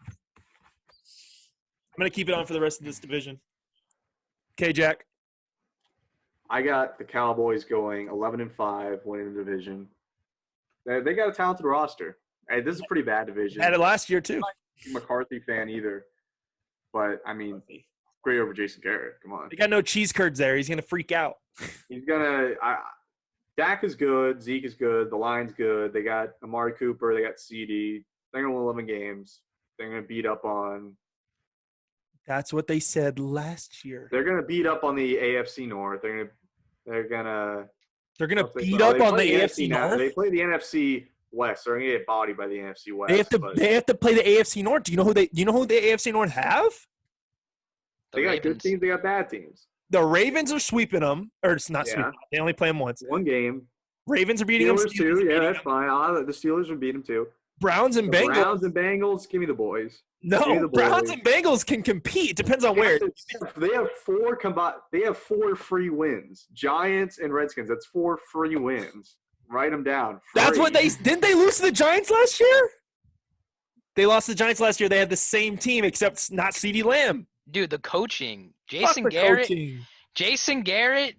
I'm going to keep it on for the rest of this division. Okay, Jack. I got the Cowboys going 11-5, winning the division. They got a talented roster. Hey, this is a pretty bad division. Had it last year, too. I'm not a McCarthy fan either. But, I mean, great over Jason Garrett. Come on. They got no cheese curds there. He's going to freak out. He's going to Dak is good. Zeke is good. The line's good. They got Amari Cooper. They got CD. They're going to win 11 games. They're going to beat up on – That's what they said last year. They're going to beat up on the AFC North. They're going to beat up on the AFC North. North? They play the NFC West. They're going to get bodied by the NFC West. They have to play the AFC North. Do you know who the AFC North have? They got good teams. They got bad teams. The Ravens are sweeping them. Or it's not sweeping them. They only play them once. One game. Ravens are beating them. Steelers too. Yeah, that's fine. The Steelers would beat them too. Browns and Bengals. Give me the boys. No, Browns and Bengals can compete. It depends on where. They have four combined. They have 4 free wins. Giants and Redskins. That's 4 free wins. Write them down. That's what didn't they lose to the Giants last year? They lost to the Giants last year. They had the same team except not CeeDee Lamb. Dude, the coaching. Jason Garrett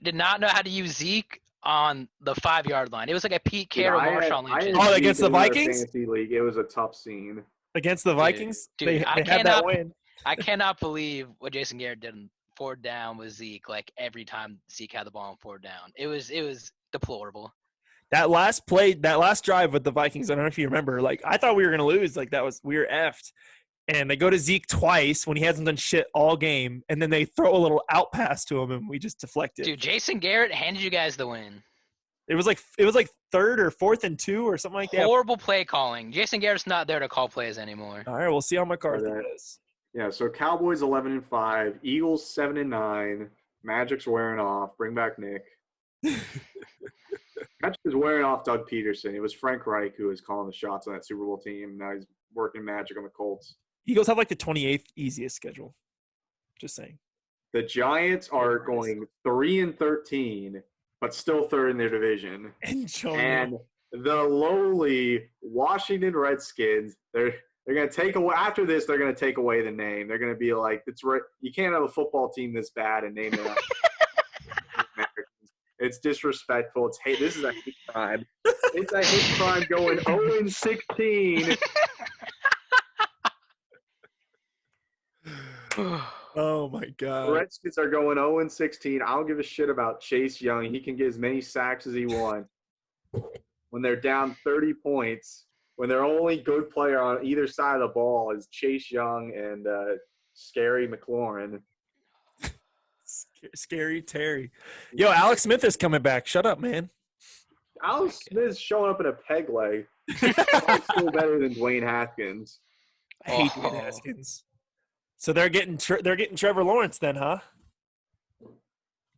did not know how to use Zeke on the 5-yard line. It was like a Pete Carroll Marshawn Lynch. Oh, against the Vikings? Fantasy league. It was a tough scene. Against the Vikings? Dude, they had that win. I cannot believe what Jason Garrett did on 4th down with Zeke, like every time Zeke had the ball on 4th down. It was deplorable. That last drive with the Vikings, I don't know if you remember, like I thought we were going to lose. Like we were effed. And they go to Zeke twice when he hasn't done shit all game, and then they throw a little out pass to him, and we just deflected. Dude, Jason Garrett handed you guys the win. It was like 3rd or 4th and 2 or something like that. Horrible play calling. Jason Garrett's not there to call plays anymore. All right, we'll see how McCarthy is. Yeah, so Cowboys 11-5, Eagles 7-9, Magic's wearing off. Bring back Nick. Magic is wearing off Doug Peterson. It was Frank Reich who was calling the shots on that Super Bowl team. Now he's working Magic on the Colts. Eagles have like the 28th easiest schedule. Just saying. The Giants are going 3-13, but still 3rd in their division. And the lowly Washington Redskins, they're going to take away – after this, they're going to take away the name. They're going to be like, you can't have a football team this bad and name it after It's disrespectful. This is a hate crime. It's a hate crime going 0-16. Oh my God. The Redskins are going 0-16. I don't give a shit about Chase Young. He can get as many sacks as he wants. When they're down 30 points, when their only good player on either side of the ball is Chase Young and Scary McLaurin. Scary Terry. Yo, Alex Smith is coming back. Shut up, man. Alex Smith's showing up in a peg leg. He's still better than Dwayne Haskins. I hate Dwayne Haskins. So they're getting Trevor Lawrence then, huh?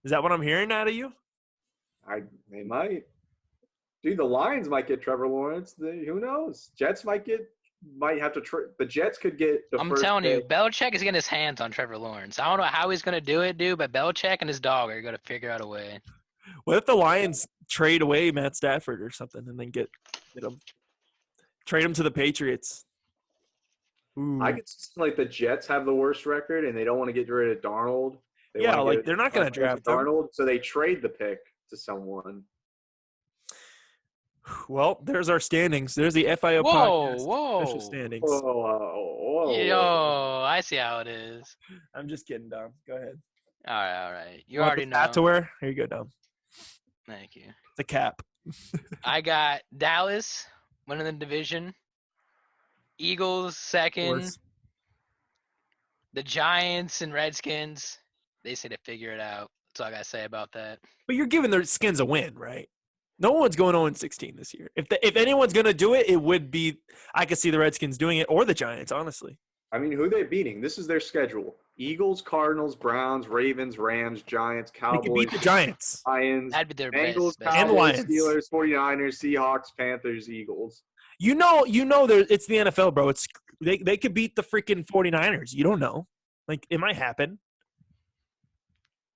Is that what I'm hearing out of you? They might. Dude, the Lions might get Trevor Lawrence. Who knows? Jets might have to the Jets could get the I'm first telling you, pick. Belichick is getting his hands on Trevor Lawrence. I don't know how he's going to do it, dude, but Belichick and his dog are going to figure out a way. What if the Lions trade away Matt Stafford or something and then get him? Trade him to the Patriots. Ooh. I could see like the Jets have the worst record and they don't want to get rid of Darnold. They're not going to draft Darnold, so they trade the pick to someone. Well, there's our standings. There's the FIO podcast. Official standings. Whoa. Yo, I see how it is. I'm just kidding, Dom. Go ahead. All right. You Want already the know. hat to wear? Here you go, Dom. Thank you. The cap. I got Dallas winning the division. Eagles second. The Giants and Redskins, they say to figure it out. That's all I got to say about that. But you're giving the Skins a win, right? No one's going 0-16 this year. If anyone's going to do it, it would be – I could see the Redskins doing it or the Giants, honestly. I mean, who are they beating? This is their schedule. Eagles, Cardinals, Browns, Ravens, Rams, Giants, Cowboys. They could beat the Giants. Lions. That'd be their Bengals, best. And Cowboys, Lions. Steelers, 49ers, Seahawks, Panthers, Eagles. You know, it's the NFL, bro. They could beat the freaking 49ers. You don't know. Like, it might happen.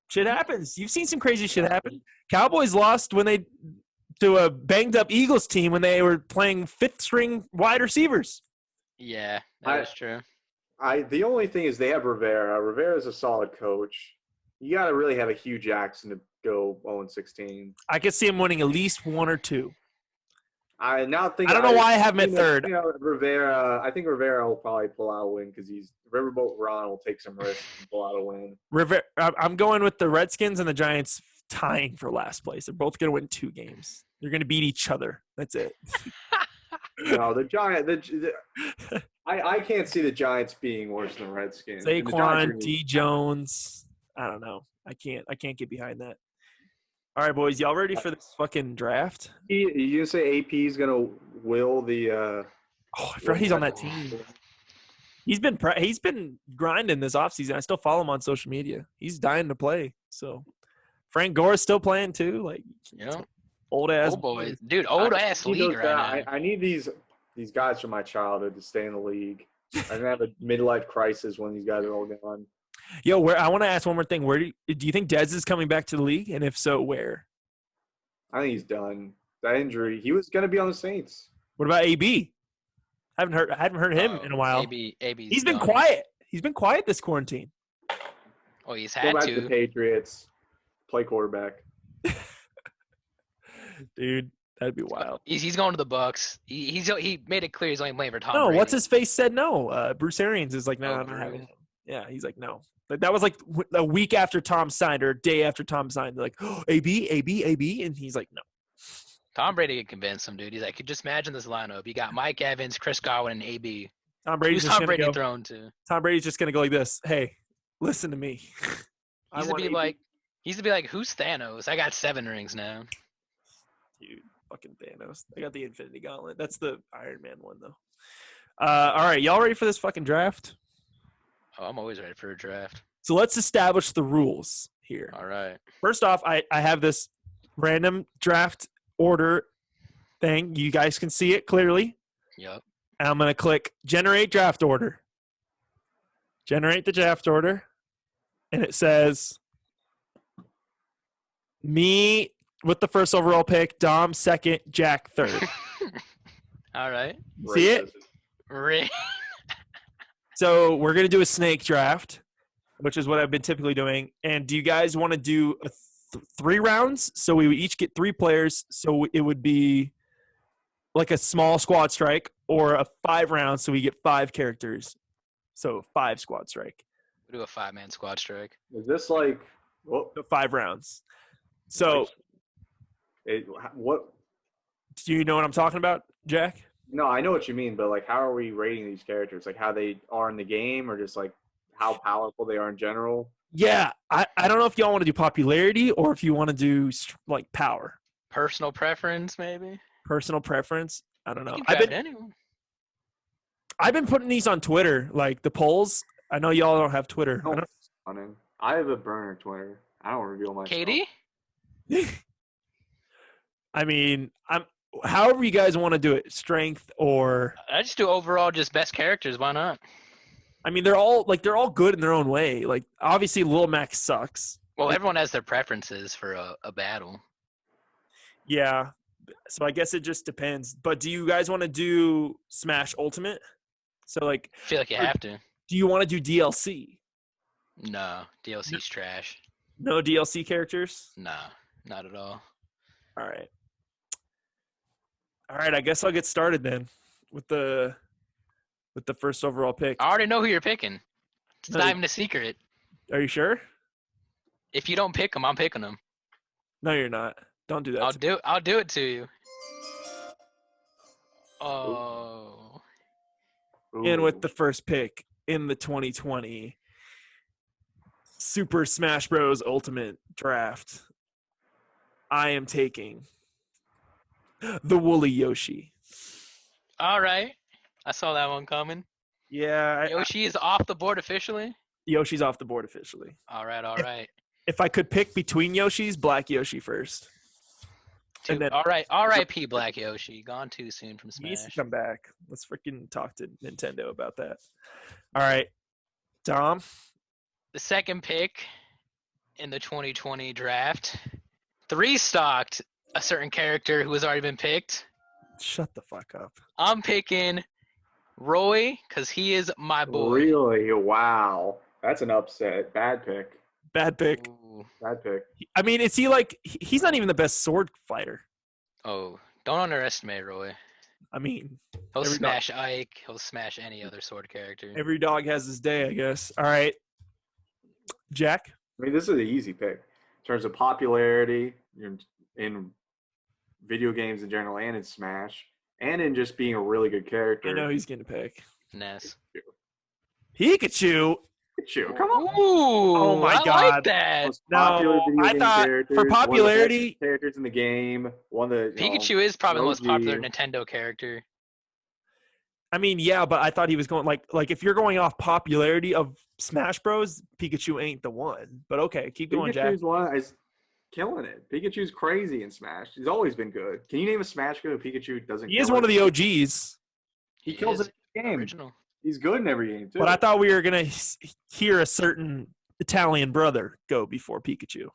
Shit happens. You've seen some crazy shit happen. Cowboys lost to a banged up Eagles team when they were playing fifth string wide receivers. Yeah, that is true. The only thing is they have Rivera. Rivera's a solid coach. You got to really have a Hugh Jackson to go 0-16. I could see him winning at least one or two. I don't know why I have him at third. Rivera. I think Rivera will probably pull out a win because Riverboat Ron will take some risks and pull out a win. I'm going with the Redskins and the Giants tying for last place. They're both going to win 2 games. They're going to beat each other. That's it. No, the Giants. I can't see the Giants being worse than the Redskins. Saquon, D. Jones. I don't know. I can't get behind that. All right, boys. Y'all ready for this fucking draft? You say AP is going to will the I forgot he's on that team. He's been grinding this offseason. I still follow him on social media. He's dying to play. So Frank Gore's still playing too. Like, old ass boy, dude, old ass league right now. I need these guys from my childhood to stay in the league. I'm gonna have a midlife crisis when these guys are all gone. Yo, I want to ask one more thing. Where do you think Dez is coming back to the league? And if so, where? I think he's done. That injury, he was gonna be on the Saints. What about AB? I haven't heard him in a while. He's been quiet. He's been quiet this quarantine. Oh, he's had Go back to. to the Patriots. Play quarterback. Dude, that'd be wild. He's going to the Bucks. He made it clear he's only playing for Tom Brady. No, what's his face said no. Bruce Arians is like, no, I'm not having him. Yeah, he's like, no. Like, that was like a week after Tom signed or a day after Tom signed. They're like, oh, AB, and he's like, no. Tom Brady could convince him, dude. He's like, just imagine this lineup. You got Mike Evans, Chris Godwin, and AB. Who's Tom Brady thrown to? Tom Brady's just gonna go like this. Hey, listen to me. He's to be like, who's Thanos? I got 7 rings now. Dude, fucking Thanos. I got the Infinity Gauntlet. That's the Iron Man one though. All right, y'all ready for this fucking draft? Oh, I'm always ready for a draft. So let's establish the rules here. All right. First off, I have this random draft order thing. You guys can see it clearly. Yep. And I'm going to click generate draft order. Generate the draft order. And it says me with the first overall pick, Dom second, Jack third. All right. See it? So we're going to do a snake draft, which is what I've been typically doing. And do you guys want to do 3 rounds? So we would each get 3 players. So it would be like a small squad strike, or a 5 rounds. So we get 5 characters. So 5 squad strike. We'll do a 5-man squad strike. Is this like So 5 rounds. So what? Do you know what I'm talking about, Jack? No, I know what you mean, but like, how are we rating these characters? Like, how they are in the game, or just like how powerful they are in general? Yeah, I don't know if y'all want to do popularity or if you want to do like power. Personal preference, maybe. Personal preference. I don't know. I've been putting these on Twitter, like the polls. I know y'all don't have Twitter. I have a burner Twitter. I don't reveal myself. Katie? I mean, however you guys want to do it, strength or I just do overall just best characters. Why not? I mean, they're all good in their own way. Like, obviously, Lil Max sucks. Well, everyone has their preferences for a battle. Yeah, so I guess it just depends. But do you guys want to do Smash Ultimate? So, like, I feel like you have to. Do you want to do DLC? No, DLC's trash. No DLC characters? No, not at all. All right. I guess I'll get started then with the first overall pick. I already know who you're picking. It's not even a secret. Are you sure? If you don't pick them, I'm picking them. No, you're not. Don't do that. I'll do it to you. Oh. And with the first pick in the 2020 Super Smash Bros. Ultimate Draft, I am taking the Woolly Yoshi. All right. I saw that one coming. Yeah. Yoshi is off the board officially? Yoshi's off the board officially. All right. If I could pick between Yoshis, Black Yoshi first. And then, all right, R.I.P. Black Yoshi. Gone too soon from Smash. He needs to come back. Let's freaking talk to Nintendo about that. All right, Dom, the second pick in the 2020 draft, 3-stocked a certain character who has already been picked. Shut the fuck up. I'm picking Roy because he is my boy. Really? Wow. That's an upset. Bad pick. Bad pick. Ooh. Bad pick. I mean, is he like? He's not even the best sword fighter. Oh, don't underestimate Roy. I mean, He'll Every smash Ike. He'll smash any other sword character. every dog has his day, I guess. All right, Jack. I mean, this is an easy pick in terms of popularity in video games in general, and in Smash, and in just being a really good character. I know he's gonna pick Ness. Pikachu. Pikachu, come on. Ooh, Oh my I God. like that. Most popular No, video I game thought characters, for one of the best popularity, characters in the game. One of the Pikachu is probably the most popular OG. Nintendo character. I mean, yeah, but I thought he was going like if you're going off popularity of Smash Bros, Pikachu ain't the one. But okay, keep going, Jack. Pikachu's one is killing it. Pikachu's crazy in Smash. He's always been good. Can you name a Smash game where Pikachu doesn't? He is kill one it? of the OGs. He kills is it in the game. original. He's good in every game too. But I thought we were gonna hear a certain Italian brother go before Pikachu.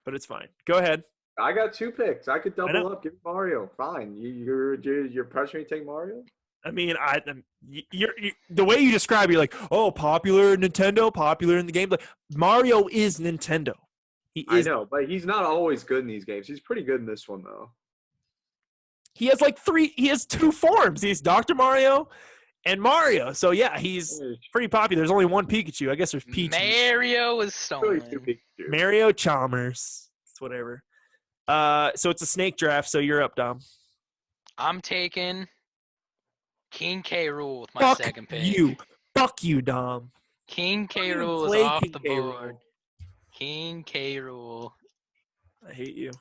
But it's fine. Go ahead. I got 2 picks. I could know. double up. Give me Mario. Fine. You're pressuring me to take Mario. I mean, you're the way you describe, you're like, oh, popular Nintendo, popular in the game. Like Mario is Nintendo. He is. I know, but he's not always good in these games. He's pretty good in this one though. He has like 3. He has 2 forms. He's Dr. Mario and Mario. So yeah, he's pretty popular. There's only one Pikachu. I guess there's Peach. Mario is Really stolen. 2 Pikachu. Mario Chalmers. It's whatever. So it's a snake draft. So you're up, Dom. I'm taking King K. Rool with my Fuck second pick. you. Fuck you, Dom. King K. Don't even Rool is play off King the K. board. Rool. King K. Rool. I hate you.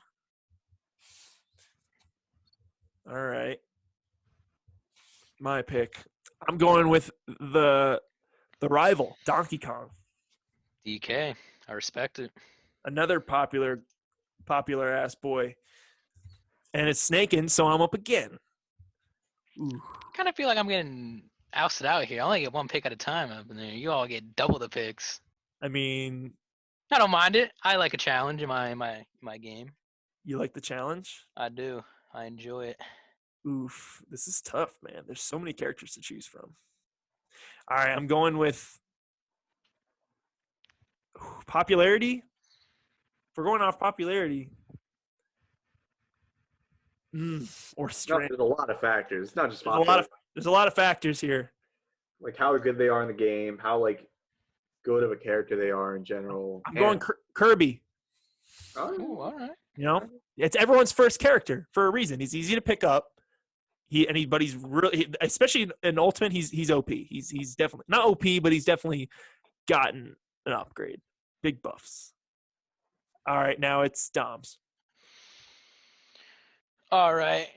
All right. My pick. I'm going with the rival, Donkey Kong. DK. I respect it. Another popular ass boy. And it's snaking, so I'm up again. Ooh. Kind of feel like I'm getting ousted out here. I only get 1 pick at a time up in there. You all get double the picks. I mean, I don't mind it. I like a challenge in my game. you like the challenge? I do. I enjoy it. Oof. This is tough, man. There's so many characters to choose from. All right, I'm going with popularity. If we're going off popularity, or strength. There's a lot of factors. It's not just There's a lot of factors here. like how good they are in the game, how like good of a character they are in general. I'm going Kirby. Ooh, all right. You know, it's everyone's first character for a reason. He's easy to pick up. But he's really, especially in Ultimate, he's OP. He's definitely not OP, but he's definitely gotten an upgrade. Big buffs. All right, now it's Dom's. All right.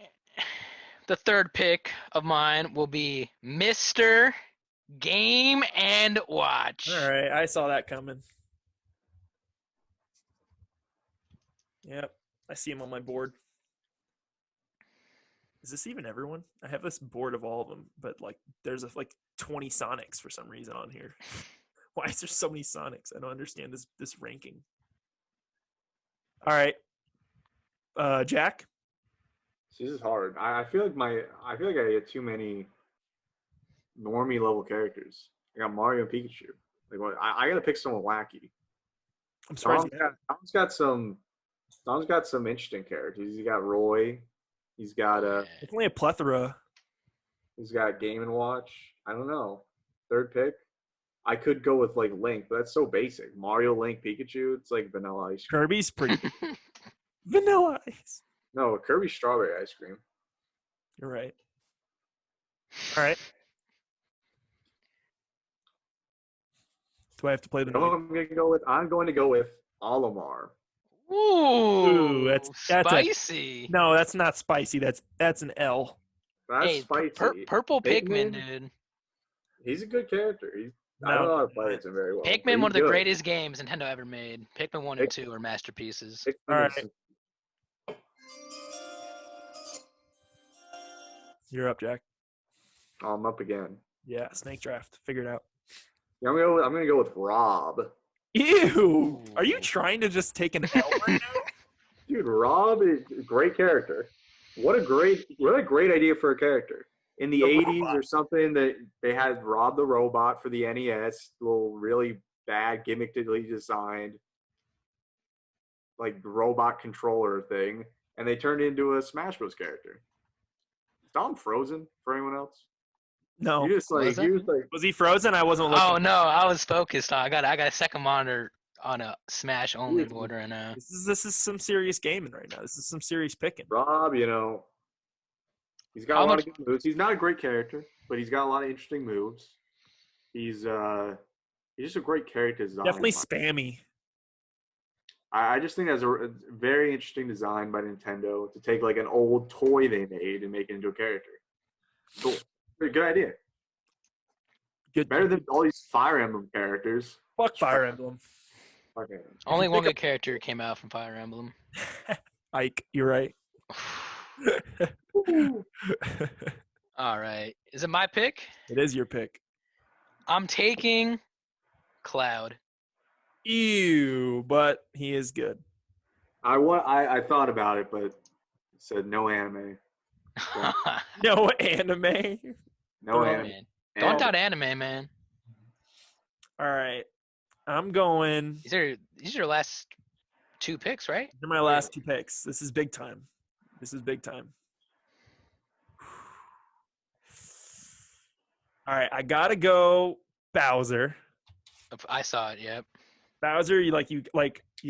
The third pick of mine will be Mr. Game and Watch. All right, I saw that coming. Yep, I see him on my board. Is this even everyone? I have this board of all of them, but like there's like 20 Sonics for some reason on here. Why is there so many Sonics? I don't understand this ranking. All right, Jack. This is hard. I feel like I get too many normie level characters. I got Mario and Pikachu. Like what? I got to pick someone wacky. I'm surprised. Dom's got some interesting characters. He's got Roy. He's got Definitely a plethora. He's got Game and Watch. I don't know. Third pick. I could go with like Link, but that's so basic. Mario, Link, Pikachu. It's like vanilla ice cream. Kirby's pretty vanilla ice. No, Kirby strawberry ice cream. You're right. All right. Do I have to play the? I'm going to go with Olimar. Ooh, that's spicy. No, that's not spicy. That's an L. That's spicy. Purple Pikmin, dude. He's a good character. I don't know how to play it very well. Pikmin, one of the greatest games Nintendo ever made. Pikmin 1 and 2 are masterpieces. All right. You're up, Jack. I'm up again. Yeah, snake draft. Figure it out. Yeah, I'm gonna go with Rob. Ew. Are you Ooh. trying to just take an L right now? Dude, Rob is a great character. What a great idea for a character. In the The 80s robot. or something, that they had Rob the Robot for the NES, little really bad gimmickly designed like robot controller thing, and they turned it into a Smash Bros character. Is Dom frozen for anyone else? No. Was He it? was like Was he frozen? I wasn't looking. Oh no, I was focused. I got a second monitor on a Smash only Dude. board right now. This is some serious gaming right now. This is some serious picking. Rob, he's got How a lot much? of good moves. He's not a great character, but he's got a lot of interesting moves. He's just a great character design. Definitely spammy. I just think that's a very interesting design by Nintendo to take like an old toy they made and make it into a character. Cool. Good idea. Good. Better than all these Fire Emblem characters. Fuck Fire Emblem. Okay. Only you one think good character came out from Fire Emblem. Ike, you're right. All right, is it my pick? It is your pick. I'm taking Cloud. Ew, but he is good. I thought about it, but said no anime. No anime. No Oh, anime. Man. Don't And- doubt anime, man. All right. I'm going. These are your last two picks, right? These are my last two picks. This is big time. All right, I gotta go Bowser. I saw it. Yep. Bowser, you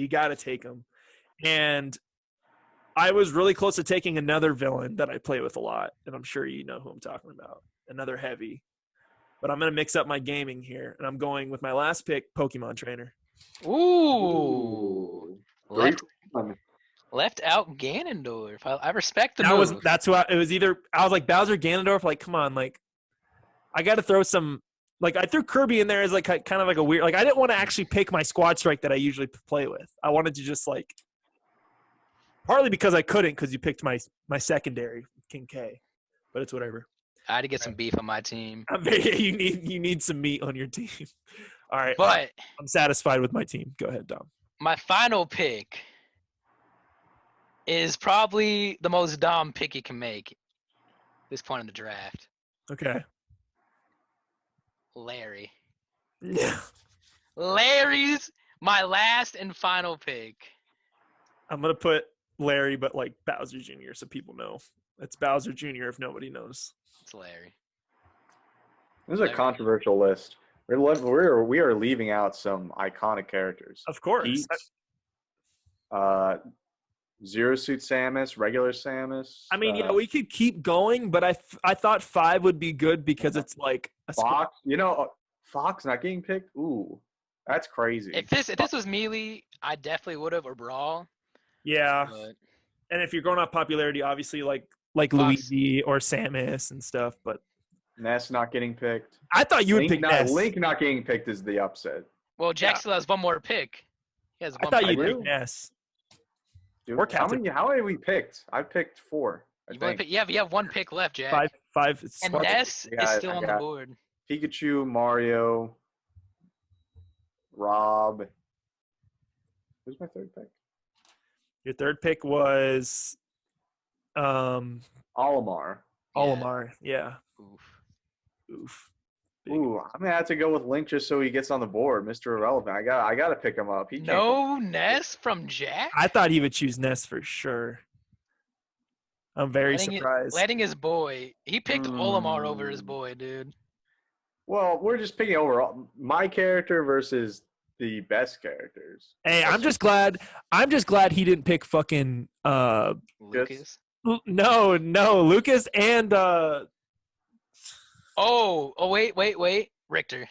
gotta take him. And I was really close to taking another villain that I play with a lot, and I'm sure you know who I'm talking about. Another heavy. But I'm gonna mix up my gaming here, and I'm going with my last pick, Pokemon Trainer. Ooh. Great Left, one. left out Ganondorf. I respect the That move. was that's what it was. Either I was like Bowser, Ganondorf. Like, come on, like I got to throw some. Like I threw Kirby in there as like kind of like a weird. Like I didn't want to actually pick my squad strike that I usually play with. I wanted to just like. Partly because I couldn't, because you picked my secondary, King K, but it's whatever. I had to get some beef on my team. You need some meat on your team. All right, But I'm satisfied with my team. Go ahead, Dom. my final pick is probably the most dumb pick you can make at this point in the draft. Okay. Larry. Yeah. Larry's my last and final pick. I'm gonna put Larry, but like Bowser Jr. so people know it's Bowser Jr. if nobody knows. It's Larry. This is a controversial list. We are leaving out some iconic characters. Of course. Pete, Zero Suit Samus, regular Samus. I mean, yeah, we could keep going, but I thought 5 would be good because it's like a Fox. Fox not getting picked. Ooh, that's crazy. If this was Melee, I definitely would have, or Brawl. Yeah. But And if you're going off popularity, obviously like Fox. Luigi or Samus and stuff, but Ness not getting picked. I thought you would pick Ness. Link not getting picked is the upset. well, Jack still has one more pick. He has I one thought more you'd pick. pick Ness. Dude, Or how Captain. many we picked? I picked 4. I You only think. pick, you have one pick left, Jack. Five. It's And smart. Ness I got is it, still I on the got it. board. Pikachu, Mario, Rob. Who's my third pick? Your third pick was Olimar. Olimar. Yeah. Oof. Big. Ooh, I'm gonna have to go with Link just so he gets on the board, Mr. Irrelevant. I gotta pick him up. He can't No Ness from Jack? I thought he would choose Ness for sure. I'm very surprised. Letting his boy. He picked Olimar over his boy, dude. Well, we're just picking overall my character versus the best characters. Hey, I'm just glad he didn't pick fucking Lucas. no, Lucas and Wait. Richter.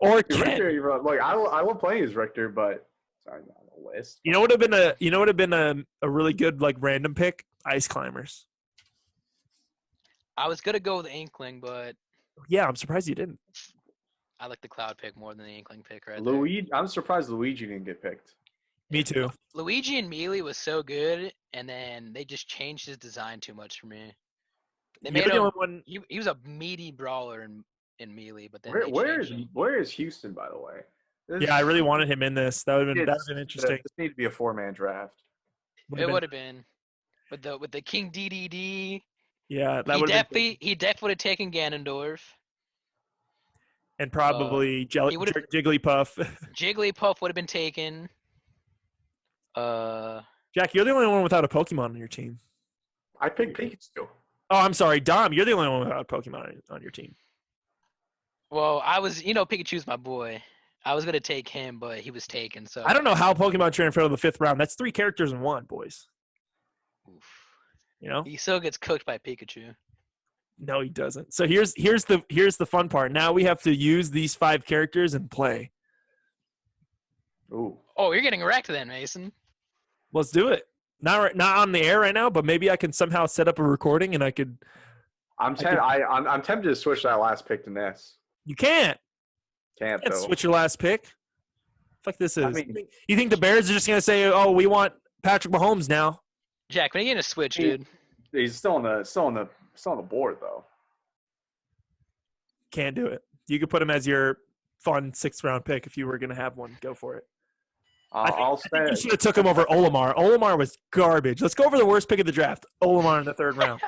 or Dude, Ken. Richter, like I love playing as Richter, but sorry, not on the list. You know what would have been a really good like random pick? Ice Climbers. I was gonna go with Inkling, but Yeah, I'm surprised you didn't. I like the Cloud pick more than the Inkling pick right Luigi, I'm surprised Luigi didn't get picked. Me too. there. Luigi and Melee was so good, and then they just changed his design too much for me. They You're made the him. only one. He was a meaty brawler in Melee, but then where is Houston, by the way? Yeah, I really wanted him in this. That would have been interesting. This needs to be a 4-man draft. It would have been with the King DDD. Yeah, that would have been. He definitely would have taken Ganondorf. And probably Jigglypuff. Jigglypuff would have been taken. Jack, you're the only one without a Pokemon on your team. I picked Pikachu. Oh, I'm sorry, Dom. You're the only one without a Pokemon on your team. Well, I was, Pikachu's my boy. I was gonna take him, but he was taken. So I don't know how Pokemon trainer fell to the 5th round. That's 3 characters in 1, boys. Oof. You know, he still gets cooked by Pikachu. No, he doesn't. So here's the fun part. Now we have to use these 5 characters and play. Ooh. Oh, you're getting wrecked then, Mason. Let's do it. Not on the air right now, but maybe I can somehow set up a recording and I could. I'm tempted to switch that last pick to Ness. You can't. Can't You though. switch your last pick. Fuck this is. I mean, you think the Bears are just gonna say, "Oh, we want Patrick Mahomes now"? Jack, when are you gonna switch, dude? He's still on the board though. Can't do it. You could put him as your fun 6th round pick if you were gonna have one. Go for it. I think you should have took him over Olimar. Olimar was garbage. Let's go over the worst pick of the draft. Olimar in the 3rd round.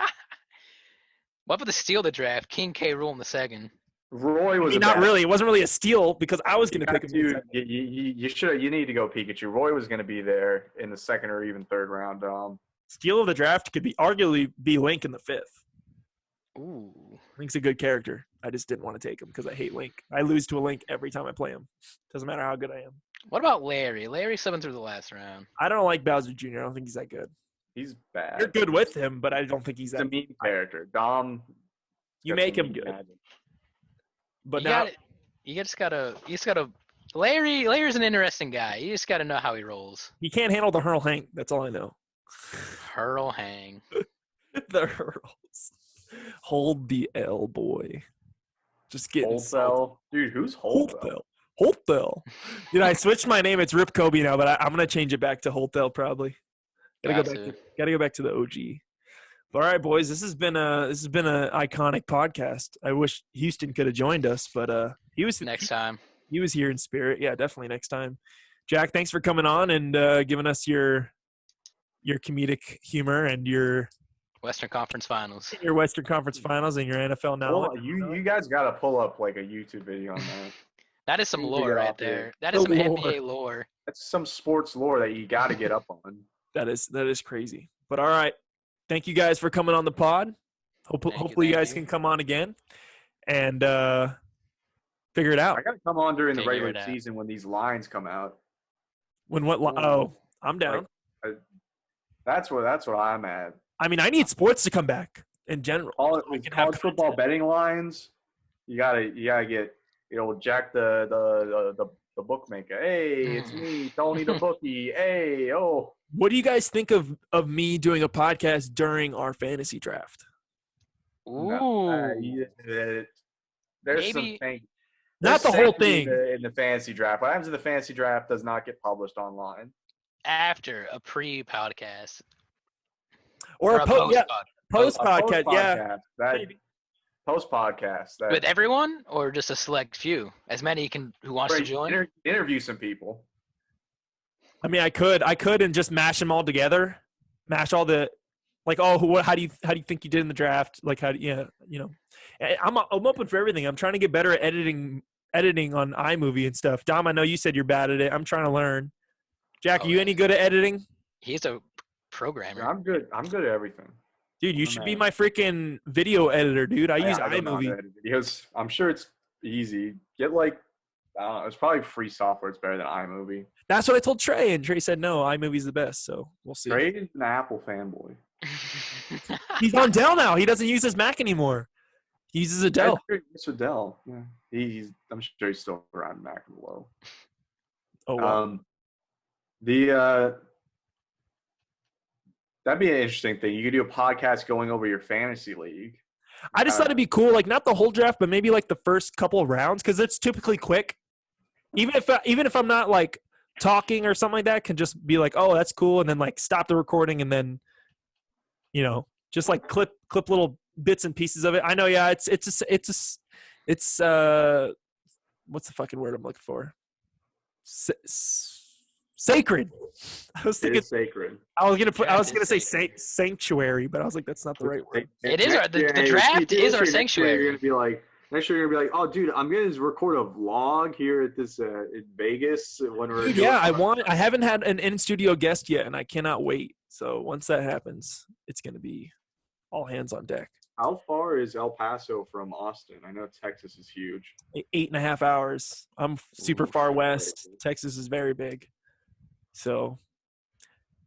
What about the steal the draft? King K. Rool in the 2nd. Roy was not really. It wasn't really a steal because I was going to pick him. You need to go Pikachu. Roy was going to be there in the 2nd or even 3rd round. Steal of the draft could arguably be Link in the 5th. Ooh, Link's a good character. I just didn't want to take him because I hate Link. I lose to a Link every time I play him. Doesn't matter how good I am. What about Larry? Larry 7 through the last round. I don't like Bowser Jr. I don't think he's that good. He's bad. You're good with him, but I don't think he's that. He's a mean character. Dom. You make him good. Magic. But you just gotta. Larry's an interesting guy. You just gotta know how he rolls. He can't handle the hurl hang. That's all I know. Hurl hang. The hurls. Hold the L, boy. Just getting Holtell. Dude, who's Holtell? Holtell. Dude, I switched my name. It's Rip Kobe now, but I'm gonna change it back to Holtell probably. Gotta go back to the OG. All right, boys. This has been a iconic podcast. I wish Houston could have joined us, but he was next time. He was here in spirit. Yeah, definitely next time. Jack, thanks for coming on and giving us your comedic humor and your Western Conference Finals. Your Western Conference Finals and your NFL knowledge. Well, you guys got to pull up like a YouTube video on that. That is some lore right there. That is some NBA lore. That's some sports lore that you got to get up on. That is crazy. But all right. Thank you guys for coming on the pod. Hopefully you guys can come on again and figure it out. I got to come on during the regular season when these lines come out. When what? Oh, I'm down. That's what I'm at. I mean, I need sports to come back in general. College football betting lines. You gotta get Jack the bookmaker. Hey, it's me, Tony the bookie. Hey, oh. What do you guys think of me doing a podcast during our fantasy draft? Ooh. There's some things. Not the whole thing. In the fantasy draft. What happens in the fantasy draft does not get published online. After a pre-podcast. Or a post-podcast. Post-podcast, yeah. Post-podcast. With everyone or just a select few? As many who wants to join? Interview some people. I mean, I could and just mash them all together. Mash all the how do you think you did in the draft? Like I'm open for everything. I'm trying to get better at editing on iMovie and stuff. Dom, I know you said you're bad at it. I'm trying to learn. Jack, are you any good at editing? He's a programmer. I'm good at everything. Dude, you should be my freaking video editor, dude. I use iMovie. Because I'm sure it's easy. Get it's probably free software. It's better than iMovie. That's what I told Trey, and Trey said no, iMovie's the best. So we'll see. Trey is an Apple fanboy. He's on Dell now. He doesn't use his Mac anymore. He uses a Dell. It's a Dell. Yeah. I'm sure he's still around Mac and low. Oh wow. That'd be an interesting thing. You could do a podcast going over your fantasy league. I just thought it'd be cool, like not the whole draft, but maybe like the first couple of rounds, because it's typically quick. Even if I'm not like talking or something like that, can just be like, oh, that's cool, and then like stop the recording and then, just like clip little bits and pieces of it. I know, yeah, it's It's what's the fucking word I'm looking for? Sacred. I was It thinking is sacred. I was Draft gonna is say sacred. sanctuary, but I was like, that's not the right word. It is Next year, the hey, draft dude, is next our year, sanctuary. You're gonna be like, next year you're gonna be like, oh, dude, I'm gonna record a vlog here at this in Vegas when we're Dude, doing yeah, I haven't had an in-studio guest yet, and I cannot wait. So once that happens, it's gonna be all hands on deck. How far is El Paso from Austin? I know Texas is huge. 8.5 hours. I'm super Ooh, far that's west. crazy. Texas is very big. So,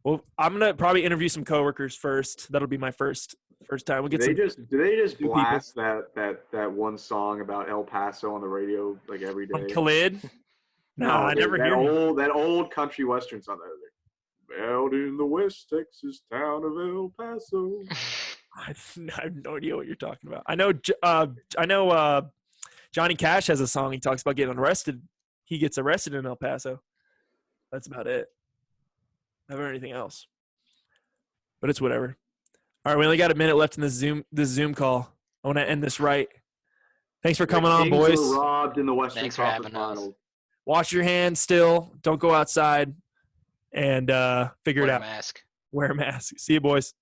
well, I'm gonna probably interview some coworkers first. That'll be my first time. We'll Do get they some just new people. blast that one song about El Paso on the radio like every From day? Khalid. No, I never hear him. that old country western song. Out in the West Texas town of El Paso. I have no idea what you're talking about. I know Johnny Cash has a song. He talks about getting arrested. He gets arrested in El Paso. That's about it. I haven't heard anything else. But it's whatever. All right, we only got a minute left in this Zoom call. I want to end this right. Thanks for coming on, Kings boys. were robbed in the Western Thanks for Conference having us. Finals. Wash your hands still. Don't go outside. And figure it Wear a out. mask. Wear a mask. See you, boys.